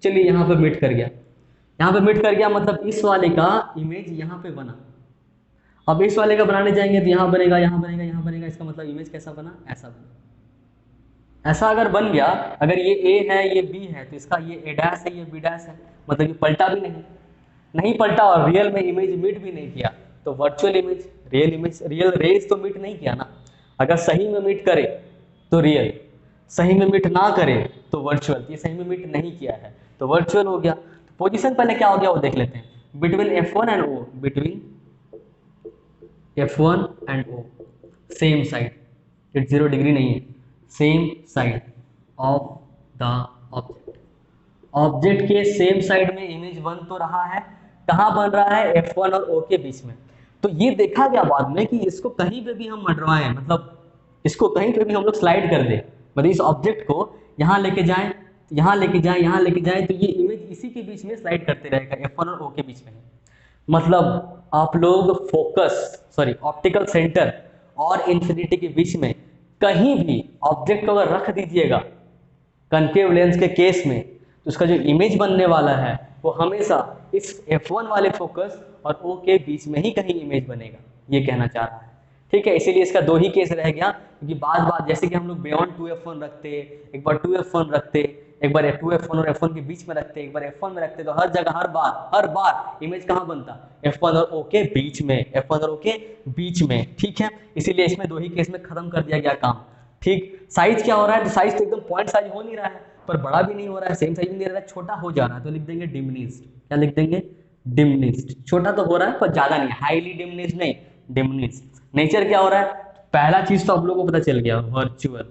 चलिए यहाँ पे मीट कर गया, यहाँ पे मीट कर गया, मतलब इस वाले का इमेज यहाँ पे बना। अब इस वाले का बनाने जाएंगे तो यहाँ बनेगा, यहाँ बनेगा, यहाँ बनेगा, इसका मतलब इमेज कैसा बना, ऐसा बना। ऐसा अगर बन गया, अगर ये A है ये B है तो इसका ये A डैश है ये B डैश है, मतलब ये पलटा भी नहीं पलटा और रियल में इमेज मीट भी नहीं किया, तो वर्चुअल इमेज रियल रेज तो मीट नहीं किया ना। अगर सही में मीट करे तो रियल, सही में मीट ना करे तो वर्चुअल। ये सही में मीट नहीं किया है तो वर्चुअल हो गया। तो पोजीशन पहले क्या हो गया वो देख लेते हैं, between F1 and O, between F1 and O same side, 0 degree नहीं है, same side of the object. Object के सेम साइड में इमेज बन तो रहा है, कहां बन रहा है, F1 और O के बीच में। तो ये देखा गया बाद में कि इसको कहीं पे भी हम मडराएं, मतलब इसको कहीं पे भी हम लोग स्लाइड कर दे, मतलब इस ऑब्जेक्ट को यहां लेके जाएं, यहां लेके जाएं, यहां लेके जाएं, तो ये इमेज इसी के बीच में स्लाइड करते रहेगा, F1 और O के बीच में। मतलब आप लोग ऑप्टिकल सेंटर और इंफिनिटी के बीच में कहीं भी ऑब्जेक्ट को अगर रख दीजिएगा कनकेव लेंस के केस में, तो उसका जो इमेज बनने वाला है वो हमेशा इस F1 वाले फोकस और O के बीच में ही कहीं इमेज बनेगा, ये कहना चाह रहा है। ठीक है, इसीलिए इसका दो ही केस रह गया, क्योंकि बात जैसे कि हम लोग बियॉन्ड 2F1 रखते, एक बार 2F1 रखते, एक बार 2F1 और F1 के बीच में रखते, एक बार F1 में रखते, तो हर जगह हर बार इमेज कहाँ बनता, F1 और O के बीच में, F1 और O के बीच में। ठीक है, इसीलिए इसमें दो ही केस में खत्म कर दिया गया काम। ठीक, साइज क्या हो रहा है, तो साइज तो एकदम पॉइंट साइज हो नहीं रहा है, पर बड़ा भी नहीं हो रहा है, सेम साइज भी नहीं रह रहा है, छोटा हो जा रहा है, तो लिख देंगे डिमिनिश्ड। क्या लिख देंगे, डिमिनिश्ड। छोटा तो हो रहा है पर ज्यादा नहीं, हाईली डिमिनिश्ड नहीं, डिमिनिश्ड। नेचर क्या हो रहा है, पहला चीज तो आप लोगों को पता चल गया, वर्चुअल।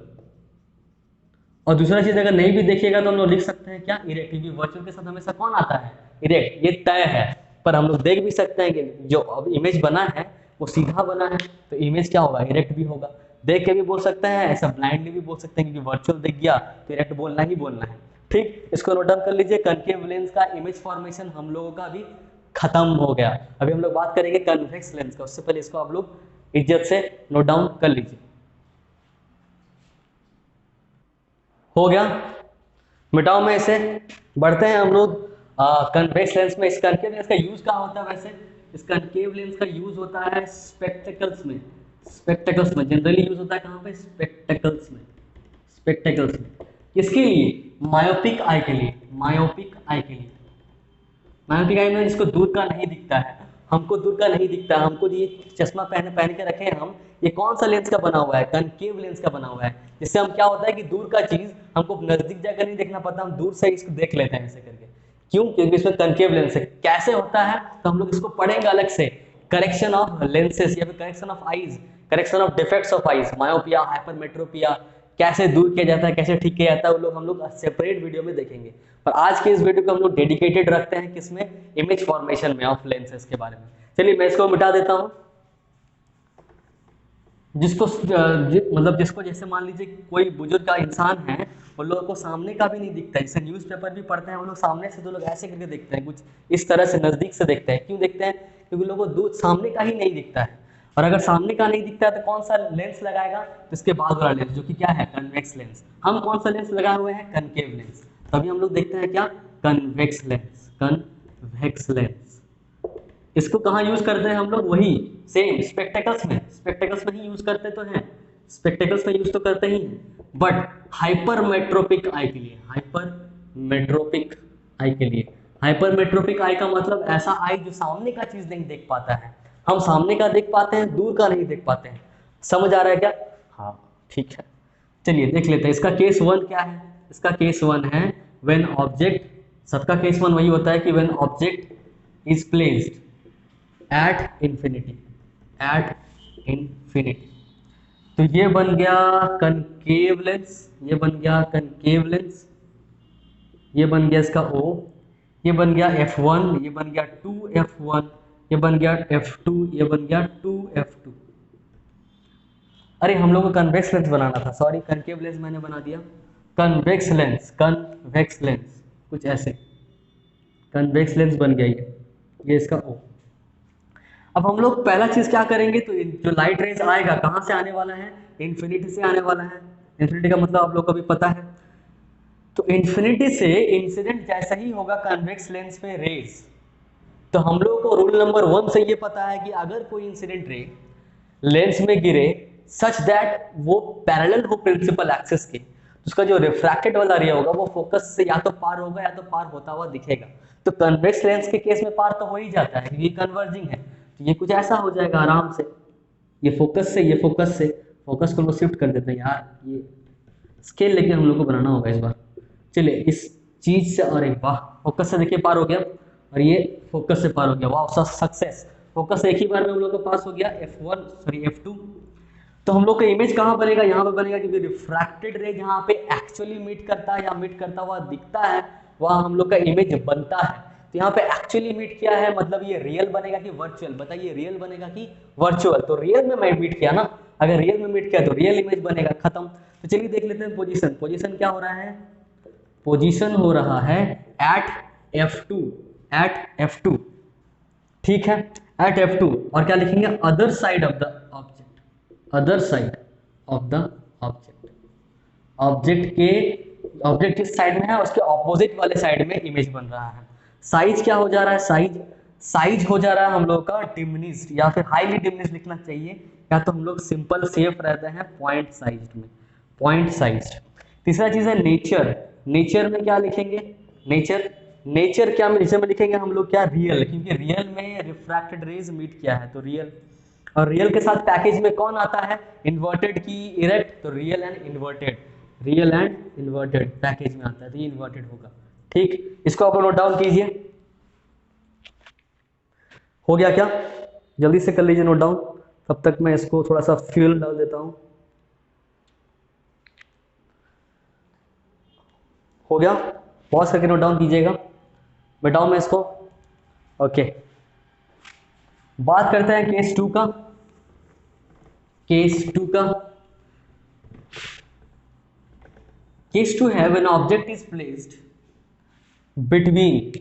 और दूसरा चीज अगर नहीं भी देखिएगा तो हम लोग लिख सकते हैं क्या, इरेक्ट, क्योंकि वर्चुअल के साथ हमेशा कौन आता है, इरेक्ट, ये तय है। पर हम लोग देख भी सकते हैं कि जो अब इमेज बना है वो सीधा बना है, तो इमेज क्या होगा, इरेक्ट भी होगा। देख के भी बोल सकते हैं, ऐसा ब्लाइंडली भी बोल सकते हैं, क्योंकि वर्चुअल दिख गया तो इरेक्ट बोलना ही बोलना है। ठीक, इसको नोट डाउन कर लीजिए। कनकेव लेंस का इमेज फॉर्मेशन हम लोगों का अभी खत्म हो गया। अभी हम लोग बात करेंगे कन्वेक्स लेंस का, उससे पहले इसको आप लोग इज्जत से नोट डाउन कर लीजिए। हो गया, मिटाओ मैं इसे, बढ़ते हैं हम लोग कन्वेक्स लेंस में। इस कनकेव लेंस का यूज कहाँ होता है, वैसे इस कनकेव लेंस का यूज होता है स्पेक्टेकल्स में। स्पेक्टेकल्स में जनरली यूज होता है, कहाँ पे, स्पेक्टेकल्स में। स्पेक्टेकल्स में किसके लिए, मायोपिक आई के लिए, मायोपिक आई के लिए। मायोपिक आई में जिसको दूर का नहीं दिखता है, हमको दूर का नहीं दिखता, हमको ये चश्मा पहन के रखे हैं हम, ये कौन सा लेंस का बना हुआ है, कनकेव लेंस का बना हुआ है। जिससे हम क्या होता है कि दूर का चीज हमको नजदीक जाकर नहीं देखना पड़ता, हम दूर से इसको देख लेते हैं ऐसे करके। क्यों, क्योंकि इसमें कनकेव लेंस है। कैसे होता है तो हम लोग इसको पढ़ेंगे अलग से, करेक्शन ऑफ लेंसेस या फिर correction of eyes, correction of defects of eyes, myopia, hypermetropia, कैसे दूर किया जाता है, कैसे ठीक किया जाता है, वो लोग हम लोग सेपरेट वीडियो में देखेंगे। पर आज के इस वीडियो को हम लोग डेडिकेटेड रखते हैं किसमें, इमेज फॉर्मेशन में ऑफ लेंसेज के बारे में। चलिए मैं इसको मिटा देता हूँ। जिसको मतलब जिसको जैसे मान लीजिए कोई बुजुर्ग का इंसान है, उन लोगों को सामने का भी नहीं दिखता है, जैसे न्यूज़पेपर भी पढ़ते हैं वो लोग सामने से, तो लोग ऐसे करके देखते हैं, कुछ इस तरह से नजदीक से देखते हैं। क्यों देखते हैं? क्योंकि लोगों को दूर सामने का ही नहीं दिखता है। और अगर सामने का नहीं दिखता है तो कौन सा लेंस लगाएगा? तो इसके बाद वाला लेंस, जो कि क्या है, कन्वेक्स लेंस। हम कौन सा लेंस लगाए हुए हैं? Concave lens. तभी हम लोग देखते हैं क्या, कन्वेक्स लेंस, कन्वेक्स लेंस। इसको कहाँ यूज करते हैं हम लोग? वही सेम स्पेक्टेकल्स में, स्पेक्टेकल्स में ही यूज करते तो हैं, स्पेक्टेकल्स में यूज तो करते ही हैं, बट हाइपरमेट्रोपिक आई के लिए, हाइपरमेट्रोपिक आई के लिए। हाइपरमेट्रोपिक आई का मतलब ऐसा आई जो सामने का चीज नहीं देख पाता है। हम सामने का देख पाते हैं, दूर का नहीं देख पाते हैं। समझ आ रहा है क्या? हाँ ठीक है, चलिए देख लेते हैं। इसका केस 1 क्या है? इसका केस 1 है व्हेन ऑब्जेक्ट, सबका केस 1 वही होता है कि when object is placed at infinity, at infinity. तो ये बन गया कनकेव लेंस, ये बन गया कनकेव लेंस, ये बन गया इसका O, ये बन गया F1, ये बन गया 2F1, ये बन गया F2, ये बन गया 2F2। अरे हम लोग को कन्वेक्स लेंस बनाना था, सॉरी कनकेव लेंस मैंने बना दिया। कन्वेक्स लेंस, कन्वेक्स लेंस कुछ ऐसे, कन्वेक्स लेंस बन गया ये इसका O। अब हम लोग पहला चीज क्या करेंगे, तो जो लाइट रेज आएगा कहां से आने वाला है? इन्फिनिटी से आने वाला है। इन्फिनिटी का मतलब आप लोग को भी पता है। तो इन्फिनिटी से इंसिडेंट जैसा ही होगा कन्वेक्स लेंस पे रेज, तो हम लोग को रूल नंबर 1 से ये पता है कि अगर कोई इंसिडेंट रे लेंस में गिरे सच दैट वो पैरेलल हो प्रिंसिपल एक्सिस के, तो उसका जो रिफ्रैक्टेड वाला रे होगा वो फोकस से या तो पार होगा या तो पार होता हुआ दिखेगा। तो कन्वेक्स लेंस के केस में पार तो हो ही जाता है क्योंकि ये कन्वर्जिंग है। तो ये कुछ ऐसा हो जाएगा आराम से, ये फोकस से, ये फोकस से, फोकस को शिफ्ट कर देते हैं यार, ये स्केल लेके हम लोग को बनाना होगा इस बार। चलिए इस चीज से, और एक वाह, फोकस से देखिए पार हो गया, और ये फोकस से पार हो गया, वाह सक्सेस। फोकस एक ही बार में हम लोग को पास हो गया, F2। तो हम लोग का इमेज कहाँ बनेगा? यहाँ पे बनेगा, क्योंकि रिफ्रैक्टेड रे जहाँ पे एक्चुअली मीट करता है या मीट करता हुआ दिखता है वहाँ हम लोग का इमेज बनता है। तो यहाँ पे एक्चुअली मीट किया है, मतलब ये रियल बनेगा कि वर्चुअल? बताइए, रियल बनेगा कि वर्चुअल? तो रियल में मैं मीट किया ना, अगर रियल में मीट किया तो रियल इमेज बनेगा, खत्म। तो चलिए देख लेते हैं पोजीशन। पोजीशन क्या हो रहा है? पोजीशन हो रहा है एट F2, एट F2, ठीक है, एट F2। और क्या लिखेंगे? Other side of the object, other side of the object. Object के, ऑब्जेक्ट इस साइड में है, उसके ऑपोजिट वाले साइड में इमेज बन रहा है। साइज क्या हो जा रहा है? साइज हो जा रहा है हम लोग का डिमिनिश्ड, या फिर हाईली डिमिनिश्ड लिखना चाहिए, या तो हम लोग सिंपल सेफ रहते हैं पॉइंट साइज्ड में, पॉइंट साइज्ड। तीसरा चीज है नेचर। नेचर में क्या लिखेंगे? नेचर क्या में लिखेंगे हम लोग? क्या? रियल, क्योंकि रियल में रिफ्रैक्टेड रेज मीट किया है तो रियल। और रियल के साथ पैकेज में कौन आता है? इन्वर्टेड की इरेक्ट, तो real and inverted, real and inverted package में आता है, तो ये इन्वर्टेड होगा। ठीक, इसको आप नोट डाउन कीजिए। हो गया क्या? जल्दी से कर लीजिए नोट डाउन, तब तक मैं इसको थोड़ा सा फ्यूल डाल देता हूं। हो गया? पॉज करके नोट डाउन कीजिएगा, बताऊं मैं इसको। ओके, बात करते हैं केस 2 का। केस 2 का, केस 2 है when object is placed between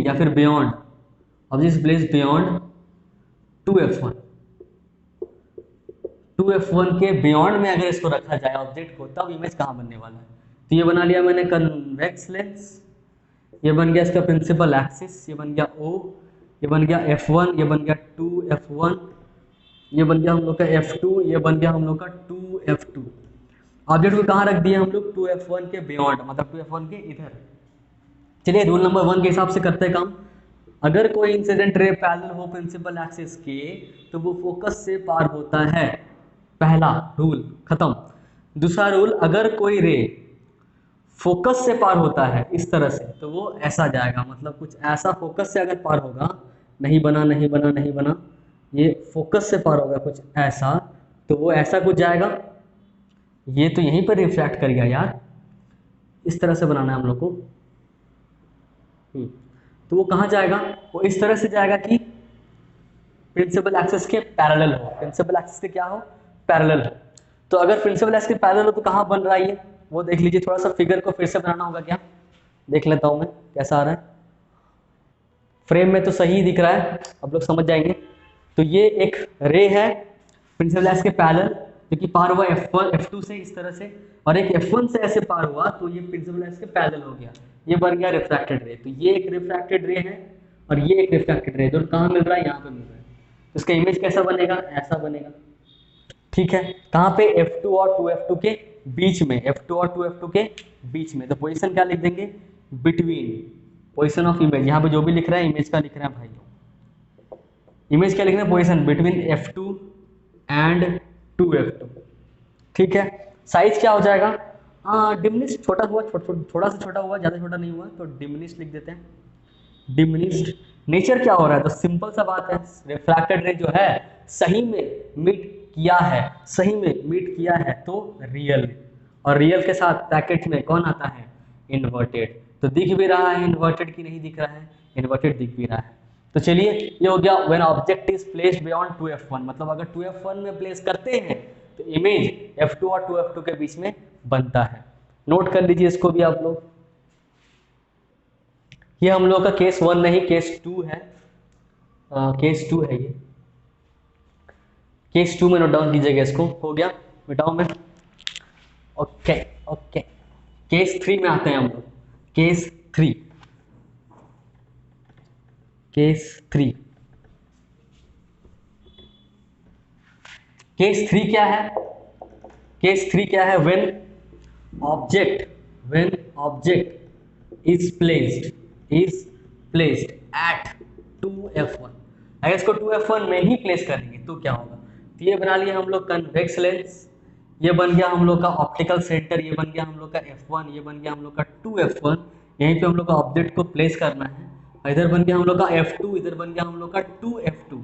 या फिर beyond, object is placed beyond 2F1। 2F1 के बियॉन्ड में अगर इसको रखा जाए ऑब्जेक्ट को, तब इमेज कहाँ बनने वाला है? तो ये बना लिया मैंने कन्वेक्स लेंस, ये बन गया इसका प्रिंसिपल एक्सिस, ये बन गया O, ये बन गया F1, ये बन गया 2F1, ये बन गया हम लोग का F2, ये बन गया हम लोग का 2F2। ऑब्जेक्ट को कहाँ रख दिया हम लोग? 2F1 के बियॉन्ड, मतलब 2F1 के इधर। चलिए रूल नंबर 1 के हिसाब से करते हैं काम। अगर कोई इंसिडेंट रे पैरेलल हो प्रिंसिपल एक्सिस के, तो वो फोकस से पार होता है, पहला रूल खत्म। दूसरा रूल, अगर कोई रे फोकस से पार होता है इस तरह से, तो वो ऐसा जाएगा, मतलब कुछ ऐसा फोकस से अगर पार होगा, नहीं बना, ये फोकस से पार होगा कुछ ऐसा, तो वो ऐसा कुछ जाएगा, ये तो यहीं पर रिफ्रैक्ट कर गया यार, इस तरह से बनाना है हम लोग को। तो वो कहाँ जाएगा, वो इस तरह से जाएगा कि प्रिंसिपल एक्सिस के पैरेलल हो, प्रिंसिपल एक्सिस के क्या हो, पैरेलल हो। तो अगर प्रिंसिपल एक्सिस के पैरेलल हो तो कहाँ बन रहा है ये, वो देख लीजिए। थोड़ा सा फिगर को फिर से बनाना होगा क्या, देख लेता हूँ मैं कैसा आ रहा है। फ्रेम में तो सही दिख रहा है, अब लोग समझ जाएंगे। तो ये एक रे है प्रिंसिपल एक्सिस के पैरेलल, जो कि पार हुआ F1 F2 से इस तरह से, और एक F1 से ऐसे पार हुआ, तो ये प्रिंसिपल एक्सिस के पैरेलल हो गया, ये बन गया रिफ्रैक्टेड रे। तो ये एक रिफ्रैक्टेड रे है और ये एक रिफ्रैक्टेड रे, जो कहाँ मिल रहा है, यहाँ पे मिल रहा है। तो इसका इमेज कैसा बनेगा, ऐसा बनेगा। ठीक है, कहाँ पे, F2 और 2F2 के बीच में, F2 और 2F2 के बीच में। तो पोजीशन क्या लिख देंगे, बिटवीन, पोजीशन ऑफ इमेज, यहाँ पे जो भी लिख रहा है इमेज का लिख रहा है भाई, इमेज क्या लिख रहे हैं, position between F2 and 2F2। ठीक है, साइज क्या हो जाएगा, डिमिनिश, छोटा हुआ, थोड़ा सा छोटा हुआ, ज्यादा छोटा नहीं हुआ, तो डिमिनिश लिख देते हैं, डिमिनिश्ड। नेचर क्या हो रहा है, तो सिंपल सा बात है, रिफ्रैक्टेड रे जो है सही में मीट किया है, सही में मीट किया है तो रियल, और रियल के साथ ब्रैकेट में कौन आता है, इन्वर्टेड। तो दिख भी रहा है इन्वर्टेड की नहीं दिख रहा है, इन्वर्टेड दिख भी रहा है। तो चलिए, ये हो गया when object is placed beyond 2F1, मतलब अगर 2F1 में प्लेस करते हैं तो इमेज F2 और 2F2 के बीच में बनता है। नोट कर लीजिए इसको भी आप लोग। ये हम लोग का केस 1 नहीं, केस 2 है, केस 2 है ये, केस 2 में नोट डाउन कीजिएगा इसको। हो गया, मिटाओ मैं। ओके ओके, केस 3 में आते हैं हम लोग, केस 3, केस 3, केस 3 क्या है, केस 3 क्या है, when object is placed at 2F1। अगर इसको 2F1 में ही प्लेस करेंगे तो क्या होगा, तो ये बना लिया हम लोग कन्वेक्स लेंस, ये बन गया हम लोग का ऑप्टिकल सेंटर, ये बन गया हम लोग का F1, ये बन गया हम लोग का 2F1। यहीं पे हम लोग का ऑब्जेक्ट को प्लेस करना है, इधर बन गया हम लोग का F2, इधर बन गया हम लोग का 2F2।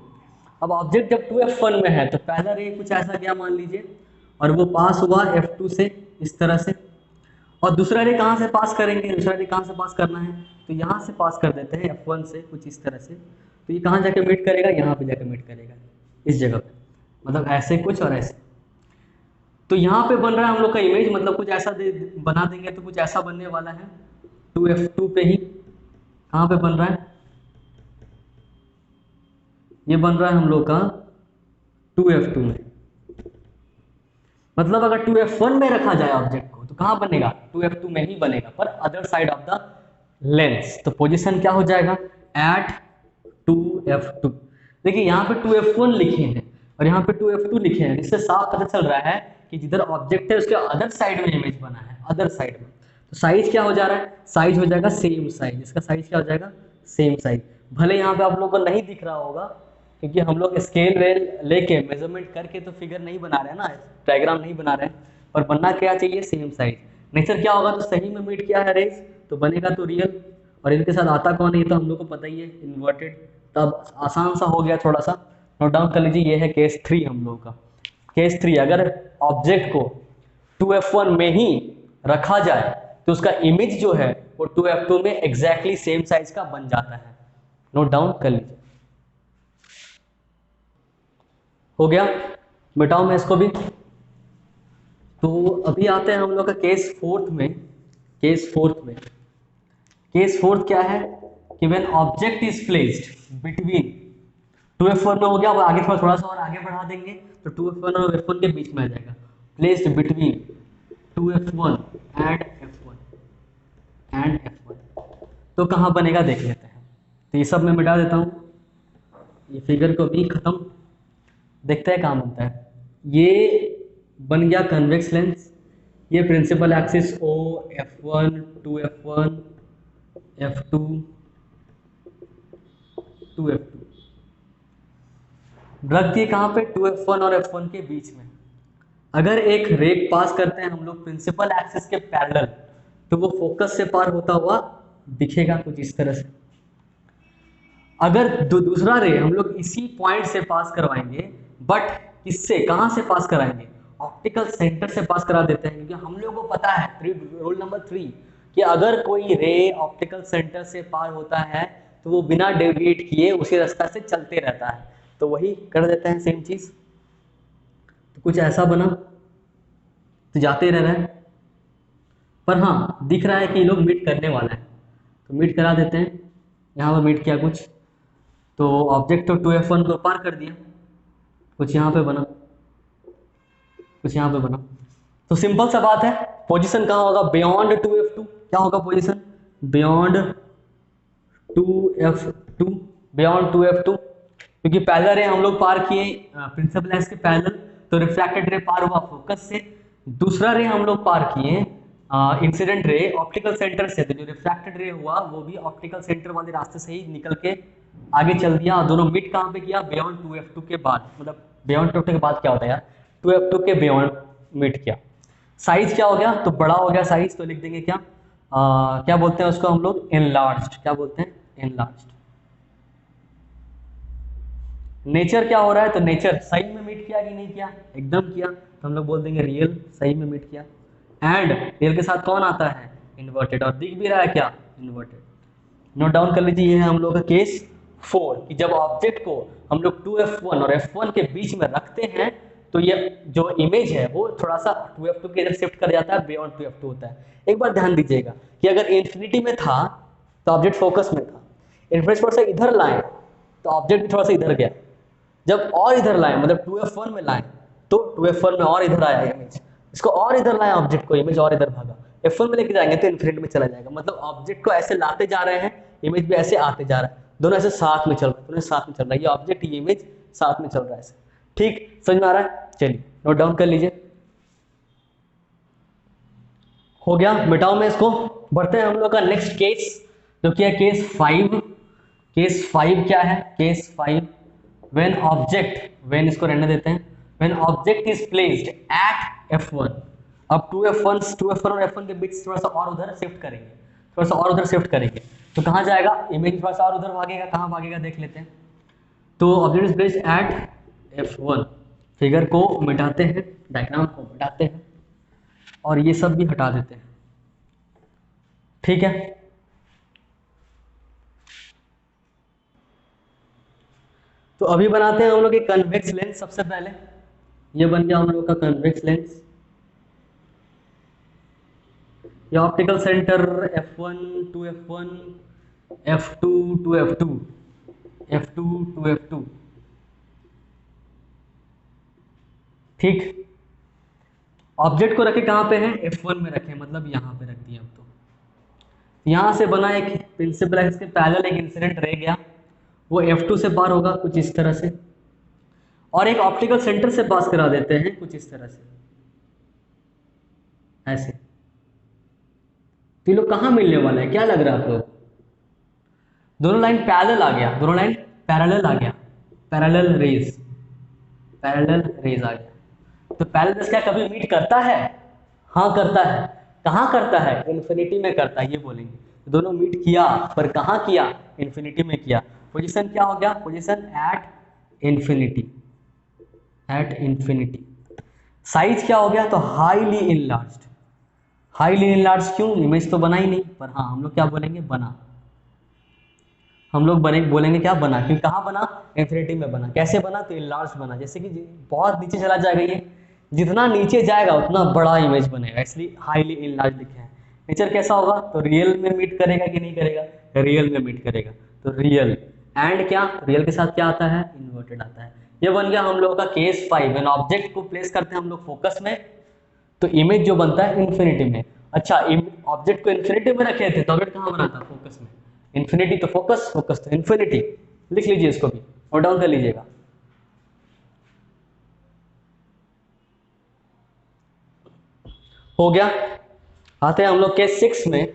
अब ऑब्जेक्ट जब 2F1 में है तो पहला रे कुछ ऐसा गया मान लीजिए, और वो पास हुआ F2 से इस तरह से, और दूसरा रे कहाँ से पास करेंगे, दूसरा रे कहाँ से पास करना है, तो यहाँ से पास कर देते हैं F1 से कुछ इस तरह से। तो ये कहाँ जाके मीट करेगा, यहाँ पे जाके मीट करेगा, इस जगह पे, मतलब ऐसे कुछ और ऐसे। तो यहाँ पे बन रहा है हम लोग का इमेज, मतलब कुछ ऐसा बना देंगे तो कुछ ऐसा बनने वाला है 2F2 पे ही। कहाँ पे बन रहा है, ये बन रहा है हम लोग का 2F2 में। मतलब अगर 2F1 में रखा जाए ऑब्जेक्ट को तो कहाँ बनेगा, 2F2 में ही बनेगा, पर other side of the lens. तो पोजीशन क्या हो जाएगा, एट 2F2। देखिए यहाँ पे 2F1 लिखे हैं और यहाँ पे 2F2 लिखे हैं, इससे साफ पता चल रहा है कि जिधर ऑब्जेक्ट है उसके अदर साइड में इमेज बना है, अदर साइड में। तो साइज क्या हो जा रहा है, साइज हो जाएगा सेम साइज, इसका साइज क्या हो जाएगा, सेम साइज। भले यहाँ पे आप लोगों को नहीं दिख रहा होगा क्योंकि हम लोग स्केल लेके मेजरमेंट करके तो फिगर नहीं बना रहे हैं ना, डायग्राम नहीं बना रहे हैं, पर बनना क्या चाहिए, सेम साइज। नेचर क्या होगा, तो सही में मीट किया है रेस तो बनेगा तो रियल, और इनके साथ आता कौन है ये तो हम लोग को पता ही है, इन्वर्टेड। तब आसान सा हो गया थोड़ा सा, नोट डाउन कर लीजिए। ये है केस 3 हम लोग का। केस 3, अगर ऑब्जेक्ट को 2F1 में ही रखा जाए तो उसका इमेज जो है वो 2F2 में एग्जैक्टली सेम साइज का बन जाता है। नोट डाउन कर लीजिए। हो गया, मिटाओ मैं इसको भी। तो अभी आते हैं हम लोग का केस 4 में। केस 4 में, केस 4 क्या है कि when object is placed between 2F1 में हो गया, अब आगे थोड़ा सा और आगे बढ़ा देंगे तो 2F1 और F1 के बीच में आ जाएगा, placed between 2F1 and F1। तो कहाँ बनेगा देख लेते हैं। तो ये सब मैं मिटा देता हूँ, ये फिगर को भी खत्म, देखते हैं कहाँ बनता है। ये बन गया कन्वेक्स लेंस, ये principal axis O, F1, 2F1, F2, 2F2 रख दिए कहाँ पे, 2F1 और F1 के बीच में। अगर एक रे पास करते हैं हम लोग प्रिंसिपल एक्सिस के पैरेलल तो वो फोकस से पार होता हुआ दिखेगा कुछ इस तरह से। अगर दूसरा रे हम लोग इसी पॉइंट से पास करवाएंगे, बट इससे कहां से पास कराएंगे, ऑप्टिकल सेंटर से पास करा देते हैं, क्योंकि हम लोगों को पता है रूल नंबर 3 कि अगर कोई रे ऑप्टिकल सेंटर से पार होता है तो वो बिना डेविएट किए उसी रास्ता से चलते रहता है, तो वही कर देते हैं सेम चीज। तो कुछ ऐसा बना तो जाते रह रहा है, पर हाँ दिख रहा है कि ये लोग मीट करने वाला है, तो मीट करा देते हैं। यहाँ पर मीट किया कुछ, तो ऑब्जेक्ट तो 2f1 को पार कर दिया, कुछ यहाँ पे बना, कुछ यहाँ पे बना। तो सिंपल सा बात है, पोजीशन कहाँ होगा, बियॉन्ड 2f2। क्या होगा position, beyond 2f2, beyond 2f2, क्योंकि पैरेलल रे हम लोग पार किए प्रिंसिपल एक्सिस के पैरेलल, तो रिफ्रैक्टेड रे पार हुआ फोकस से। दूसरा रे हम लोग पार किए इंसिडेंट रे ऑप्टिकल सेंटर से, तो जो रिफ्रैक्टेड रे हुआ वो भी ऑप्टिकल सेंटर वाले रास्ते से ही निकल के आगे चल दिया। दोनों मीट कहाँ पे किया, बियॉन्ड 2f2 के बाद, मतलब बियॉन्ड 2f2 के बाद क्या होता है यार, 2f2 के बियॉन्ड मीट किया। साइज क्या हो गया, तो बड़ा हो गया साइज, तो लिख देंगे क्या, क्या बोलते हैं उसको हम लोग, एनलार्ज्ड। क्या बोलते हैं, एनलार्ज्ड। नेचर क्या हो रहा है, तो नेचर सही में मीट किया कि नहीं किया, एकदम किया, तो हम लोग बोल देंगे रियल, सही में मीट किया। एंड रियल के साथ कौन आता है, इन्वर्टेड, और दिख भी रहा है क्या, इन्वर्टेड। नोट डाउन कर लीजिए, ये है हम लोग का केस 4 कि जब ऑब्जेक्ट को हम लोग 2f1 और f1 के बीच में रखते हैं तो ये जो इमेज है वो थोड़ा सा 2f2 की तरफ शिफ्ट कर जाता है, बियॉन्ड 2f2 होता है। एक बार ध्यान दीजिएगा कि अगर इन्फिनिटी में था तो ऑब्जेक्ट फोकस में था, इन्फिनिटी थोड़ा सा इधर लाए तो ऑब्जेक्ट भी थोड़ा सा इधर गया, जब और इधर लाए मतलब 2f1 में लाए तो 2f1 में और इधर आया इमेज, इसको और इधर लाया ऑब्जेक्ट को, इमेज और इधर भागा, f1 में लेके जाएंगे तो इन्फिनिटी में चला जाएगा। मतलब ऑब्जेक्ट को ऐसे लाते जा रहे हैं, इमेज भी ऐसे आते जा रहा है, दोनों ऐसे साथ में चल रहा है, दोनों साथ में चल रहा है, ये ऑब्जेक्ट ये इमेज साथ में चल रहा है ऐसे। ठीक, समझ में आ रहा है, चलिए नोट डाउन कर लीजिए। हो गया, मिटाओ मैं इसको, बढ़ते हैं हम लोग का नेक्स्ट केस, जो कि है केस 5। केस 5 क्या है, केस 5, व्हेन ऑब्जेक्ट, व्हेन इसको रहने देते हैं, when object is placed at f1। अब 2f1 और f1 के बीच थोड़ा सा और उधर शिफ्ट करेंगे, थोड़ा सा और उधर शिफ्ट करेंगे, तो कहाँ जाएगा, इमेज थोड़ा सा और उधर भागेगा, कहाँ भागेगा देख लेते हैं। तो object is placed at f1, figure को मिटाते हैं, डायग्राम को मिटाते हैं और ये सब भी हटा देते हैं, ठीक है। तो अभी बनाते हैं हम लोग एक कन्वेक्स लेंस। सबसे पहले ये बन गया हम लोग का कन्वेक्स लेंस, ये optical centre f1 to f1, f2 to f2, f2 to f2, ठीक। ऑब्जेक्ट को रखे कहाँ पे है, f1 में रखे, मतलब यहाँ पे रख दिया। अब तो यहाँ से बना एक प्रिंसिपल एक्सिस के पैरेलल एक इंसिडेंट रह गया, वो f2 से पार होगा कुछ इस तरह से, और एक ऑप्टिकल सेंटर से पास करा देते हैं कुछ इस तरह से, ऐसे। तो ये लोग कहाँ मिलने वाला है, क्या लग रहा है आप लोग, दोनों लाइन पैरेलल आ गया, दोनों लाइन पैरेलल आ गया, पैरेलल रेज, पैरेलल रेज आ गया। तो पैरेलल रेज क्या कभी मीट करता है, हाँ करता है, कहाँ करता है, इन्फिनिटी में करता है, ये बोलेंगे। तो दोनों मीट किया, पर कहाँ किया, इन्फिनिटी में किया। पोजीशन क्या हो गया, position at infinity, at infinity. Size क्या हो गया, तो हाईली इनलार्ज्ड, हाईली इनलार्ज क्यों, इमेज तो बना ही नहीं, पर हाँ हम लोग क्या बोलेंगे, बना, हम लोग बोलेंगे क्या, बना, क्योंकि कहाँ बना, इन्फिनिटी में बना। कैसे बना, तो इनलार्ज बना, जैसे कि बहुत नीचे चला जाएगा, ये जितना नीचे जाएगा उतना बड़ा इमेज बनेगा, इसलिए हाईली इनलार्ज लिखे हैं। नेचर कैसा होगा, तो रियल में मीट करेगा कि नहीं करेगा, रियल में मीट करेगा, तो रियल। एंड क्या, रियल के साथ क्या आता है, इन्वर्टेड आता है। ये बन गया हम लोगों का केस 5। व्हेन ऑब्जेक्ट को प्लेस करते हैं हम लोग फोकस में, तो इमेज जो बनता है इन्फिनिटी में। अच्छा, ऑब्जेक्ट को इन्फिनिटी में रखे थे तो ऑब्जेक्ट कहाँ बना था, फोकस में। इन्फिनिटी तो फोकस, फोकस तो इन्फिनिटी, लिख लीजिए इसको भी, नोट डाउन कर लीजिएगा। हो गया, आते हैं हम लोग केस 6 में।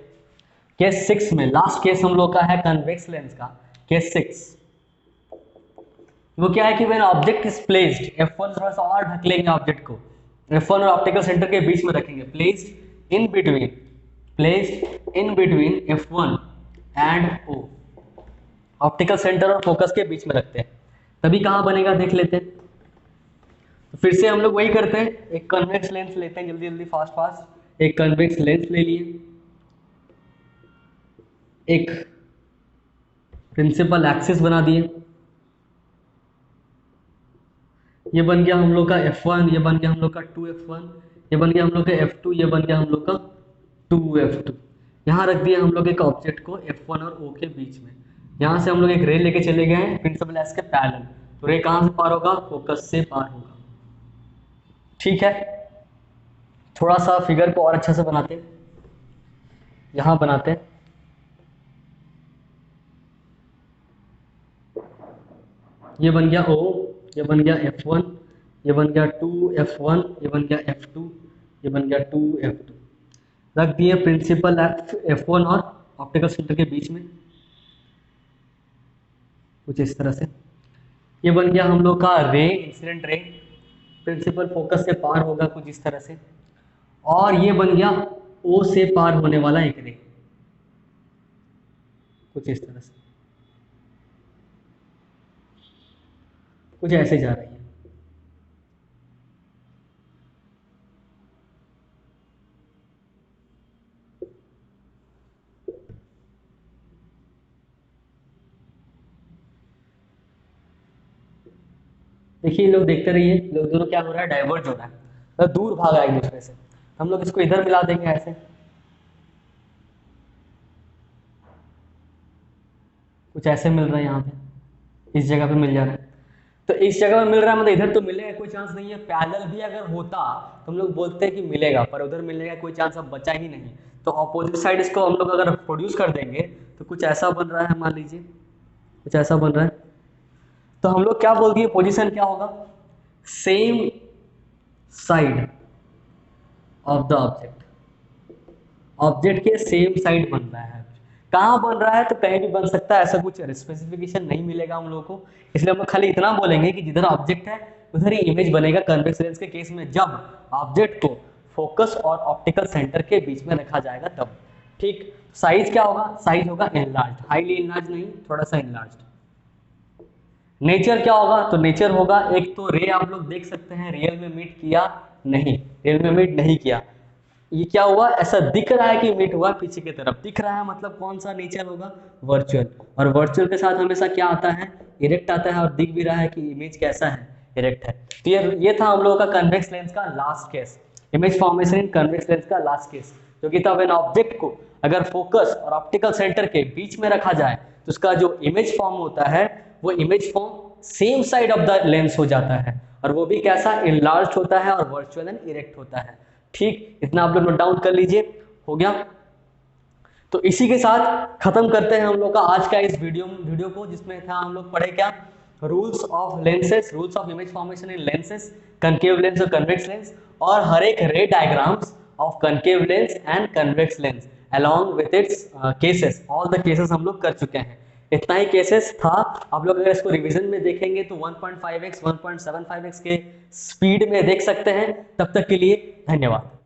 केस 6 में लास्ट केस हम लोग का है कन्वेक्स लेंस का, केस 6। वो क्या है कि when object is placed, f1 थोड़ा सा और ढक लेंगे ऑब्जेक्ट को, f1 और ऑप्टिकल सेंटर के बीच में रखेंगे, placed in between, placed in between f1 and o, optical centre और फोकस के बीच में रखते हैं, तभी कहाँ बनेगा देख लेते हैं। तो फिर से हम लोग वही करते हैं, एक कन्वेक्स लेंस लेते हैं, जल्दी जल्दी फास्ट फास्ट। एक कन्वेक्स लेंस ले लिए, एक प्रिंसिपल एक्सिस बना दिए, ये बन गया हम लोग का F1, ये बन गया हम लोग का 2F1, ये बन गया हम लोग का F2, ये बन गया हम लोग का 2F2। यहाँ रख दिया हम लोग एक ऑब्जेक्ट को F1 और O के बीच में। यहाँ से हम लोग एक रे लेके चले गए हैं प्रिंसिपल एक्सिस के पैरेलल, तो रे कहाँ से पार होगा? फोकस से पार होगा। ठीक है, थोड़ा सा फिगर को और अच्छा से बनाते हैं, यहाँ बनाते हैं। ये बन गया O, ये बन गया F1, ये बन गया 2F1, ये बन गया F2, ये बन गया 2F2। रख दिए प्रिंसिपल F1 और ऑप्टिकल सेंटर के बीच में, कुछ इस तरह से। ये बन गया हम लोग का रे, इंसिडेंट रे, प्रिंसिपल फोकस से पार होगा कुछ इस तरह से। और ये बन गया O से पार होने वाला एक रे, कुछ इस तरह से, कुछ ऐसे जा रही है। देखिए लोग देखते रहिए, लोग दोनों क्या हो रहा है? डाइवर्ज हो रहा है, तो दूर भागा एक दूसरे से। हम लोग इसको इधर मिला देंगे ऐसे, कुछ ऐसे मिल रहा है यहाँ पे, इस जगह पे मिल जा रहा है। तो इस जगह में मिल रहा है मतलब इधर तो मिलेगा कोई चांस नहीं है। पैरेलल भी अगर होता तो हम लोग बोलते हैं कि मिलेगा, पर उधर मिलने का कोई चांस अब बचा ही नहीं। तो ऑपोजिट साइड इसको हम लोग अगर प्रोड्यूस कर देंगे तो कुछ ऐसा बन रहा है, मान लीजिए कुछ ऐसा बन रहा है। तो हम लोग क्या बोल दिए? पोजीशन क्या होगा? Same side of the object, object के सेम साइड बन रहा है। कहाँ बन रहा है? तो कहीं भी बन सकता है, ऐसा कुछ स्पेसिफिकेशन नहीं मिलेगा हम लोगों को। इसलिए हम लोग खाली इतना बोलेंगे कि जिधर ऑब्जेक्ट है उधर ही इमेज बनेगा। कन्वेक्स लेंस के केस में जब ऑब्जेक्ट को फोकस और ऑप्टिकल सेंटर के बीच में रखा जाएगा तब। ठीक, साइज क्या होगा? साइज होगा एनलार्ज, हाईली एनलार्ज नहीं, थोड़ा सा एनलार्ज। नेचर क्या होगा? तो नेचर होगा, एक तो रे आप लोग देख सकते हैं रियल में मीट किया नहीं, रियल में मीट नहीं किया। ये क्या हुआ? ऐसा दिख रहा है कि मीट हुआ, पीछे की तरफ दिख रहा है, मतलब कौन सा नेचर होगा? वर्चुअल। और वर्चुअल के साथ हमेशा क्या आता है? इरेक्ट आता है, और दिख भी रहा है कि इमेज कैसा है? इरेक्ट है। तो ये था हम लोगों का कन्वेक्स लेंस का लास्ट केस, इमेज फॉर्मेशन इन कन्वेक्स लेंस का लास्ट केस, जो कि तब एन ऑब्जेक्ट को अगर फोकस और ऑप्टिकल सेंटर के बीच में रखा जाए तो उसका जो इमेज फॉर्म होता है वो image form same side of the lens हो जाता है, और वो भी कैसा? इनलार्ज होता है और वर्चुअल एंड इरेक्ट होता है। ठीक, इतना आप लोग नोट डाउन कर लीजिए, हो गया। तो इसी के साथ खत्म करते हैं हम लोग का आज का इस वीडियो को, जिसमें था हम लोग पढ़े क्या? Rules of lenses, rules of image formation in lenses, concave lens और कन्वेक्स लेंस, और हर एक रे diagrams of concave lens and convex lens along with its cases, all the cases हम लोग कर चुके हैं। इतना ही केसेस था। आप लोग अगर इसको रिवीजन में देखेंगे तो 1.5x 1.75x के स्पीड में देख सकते हैं। तब तक के लिए धन्यवाद।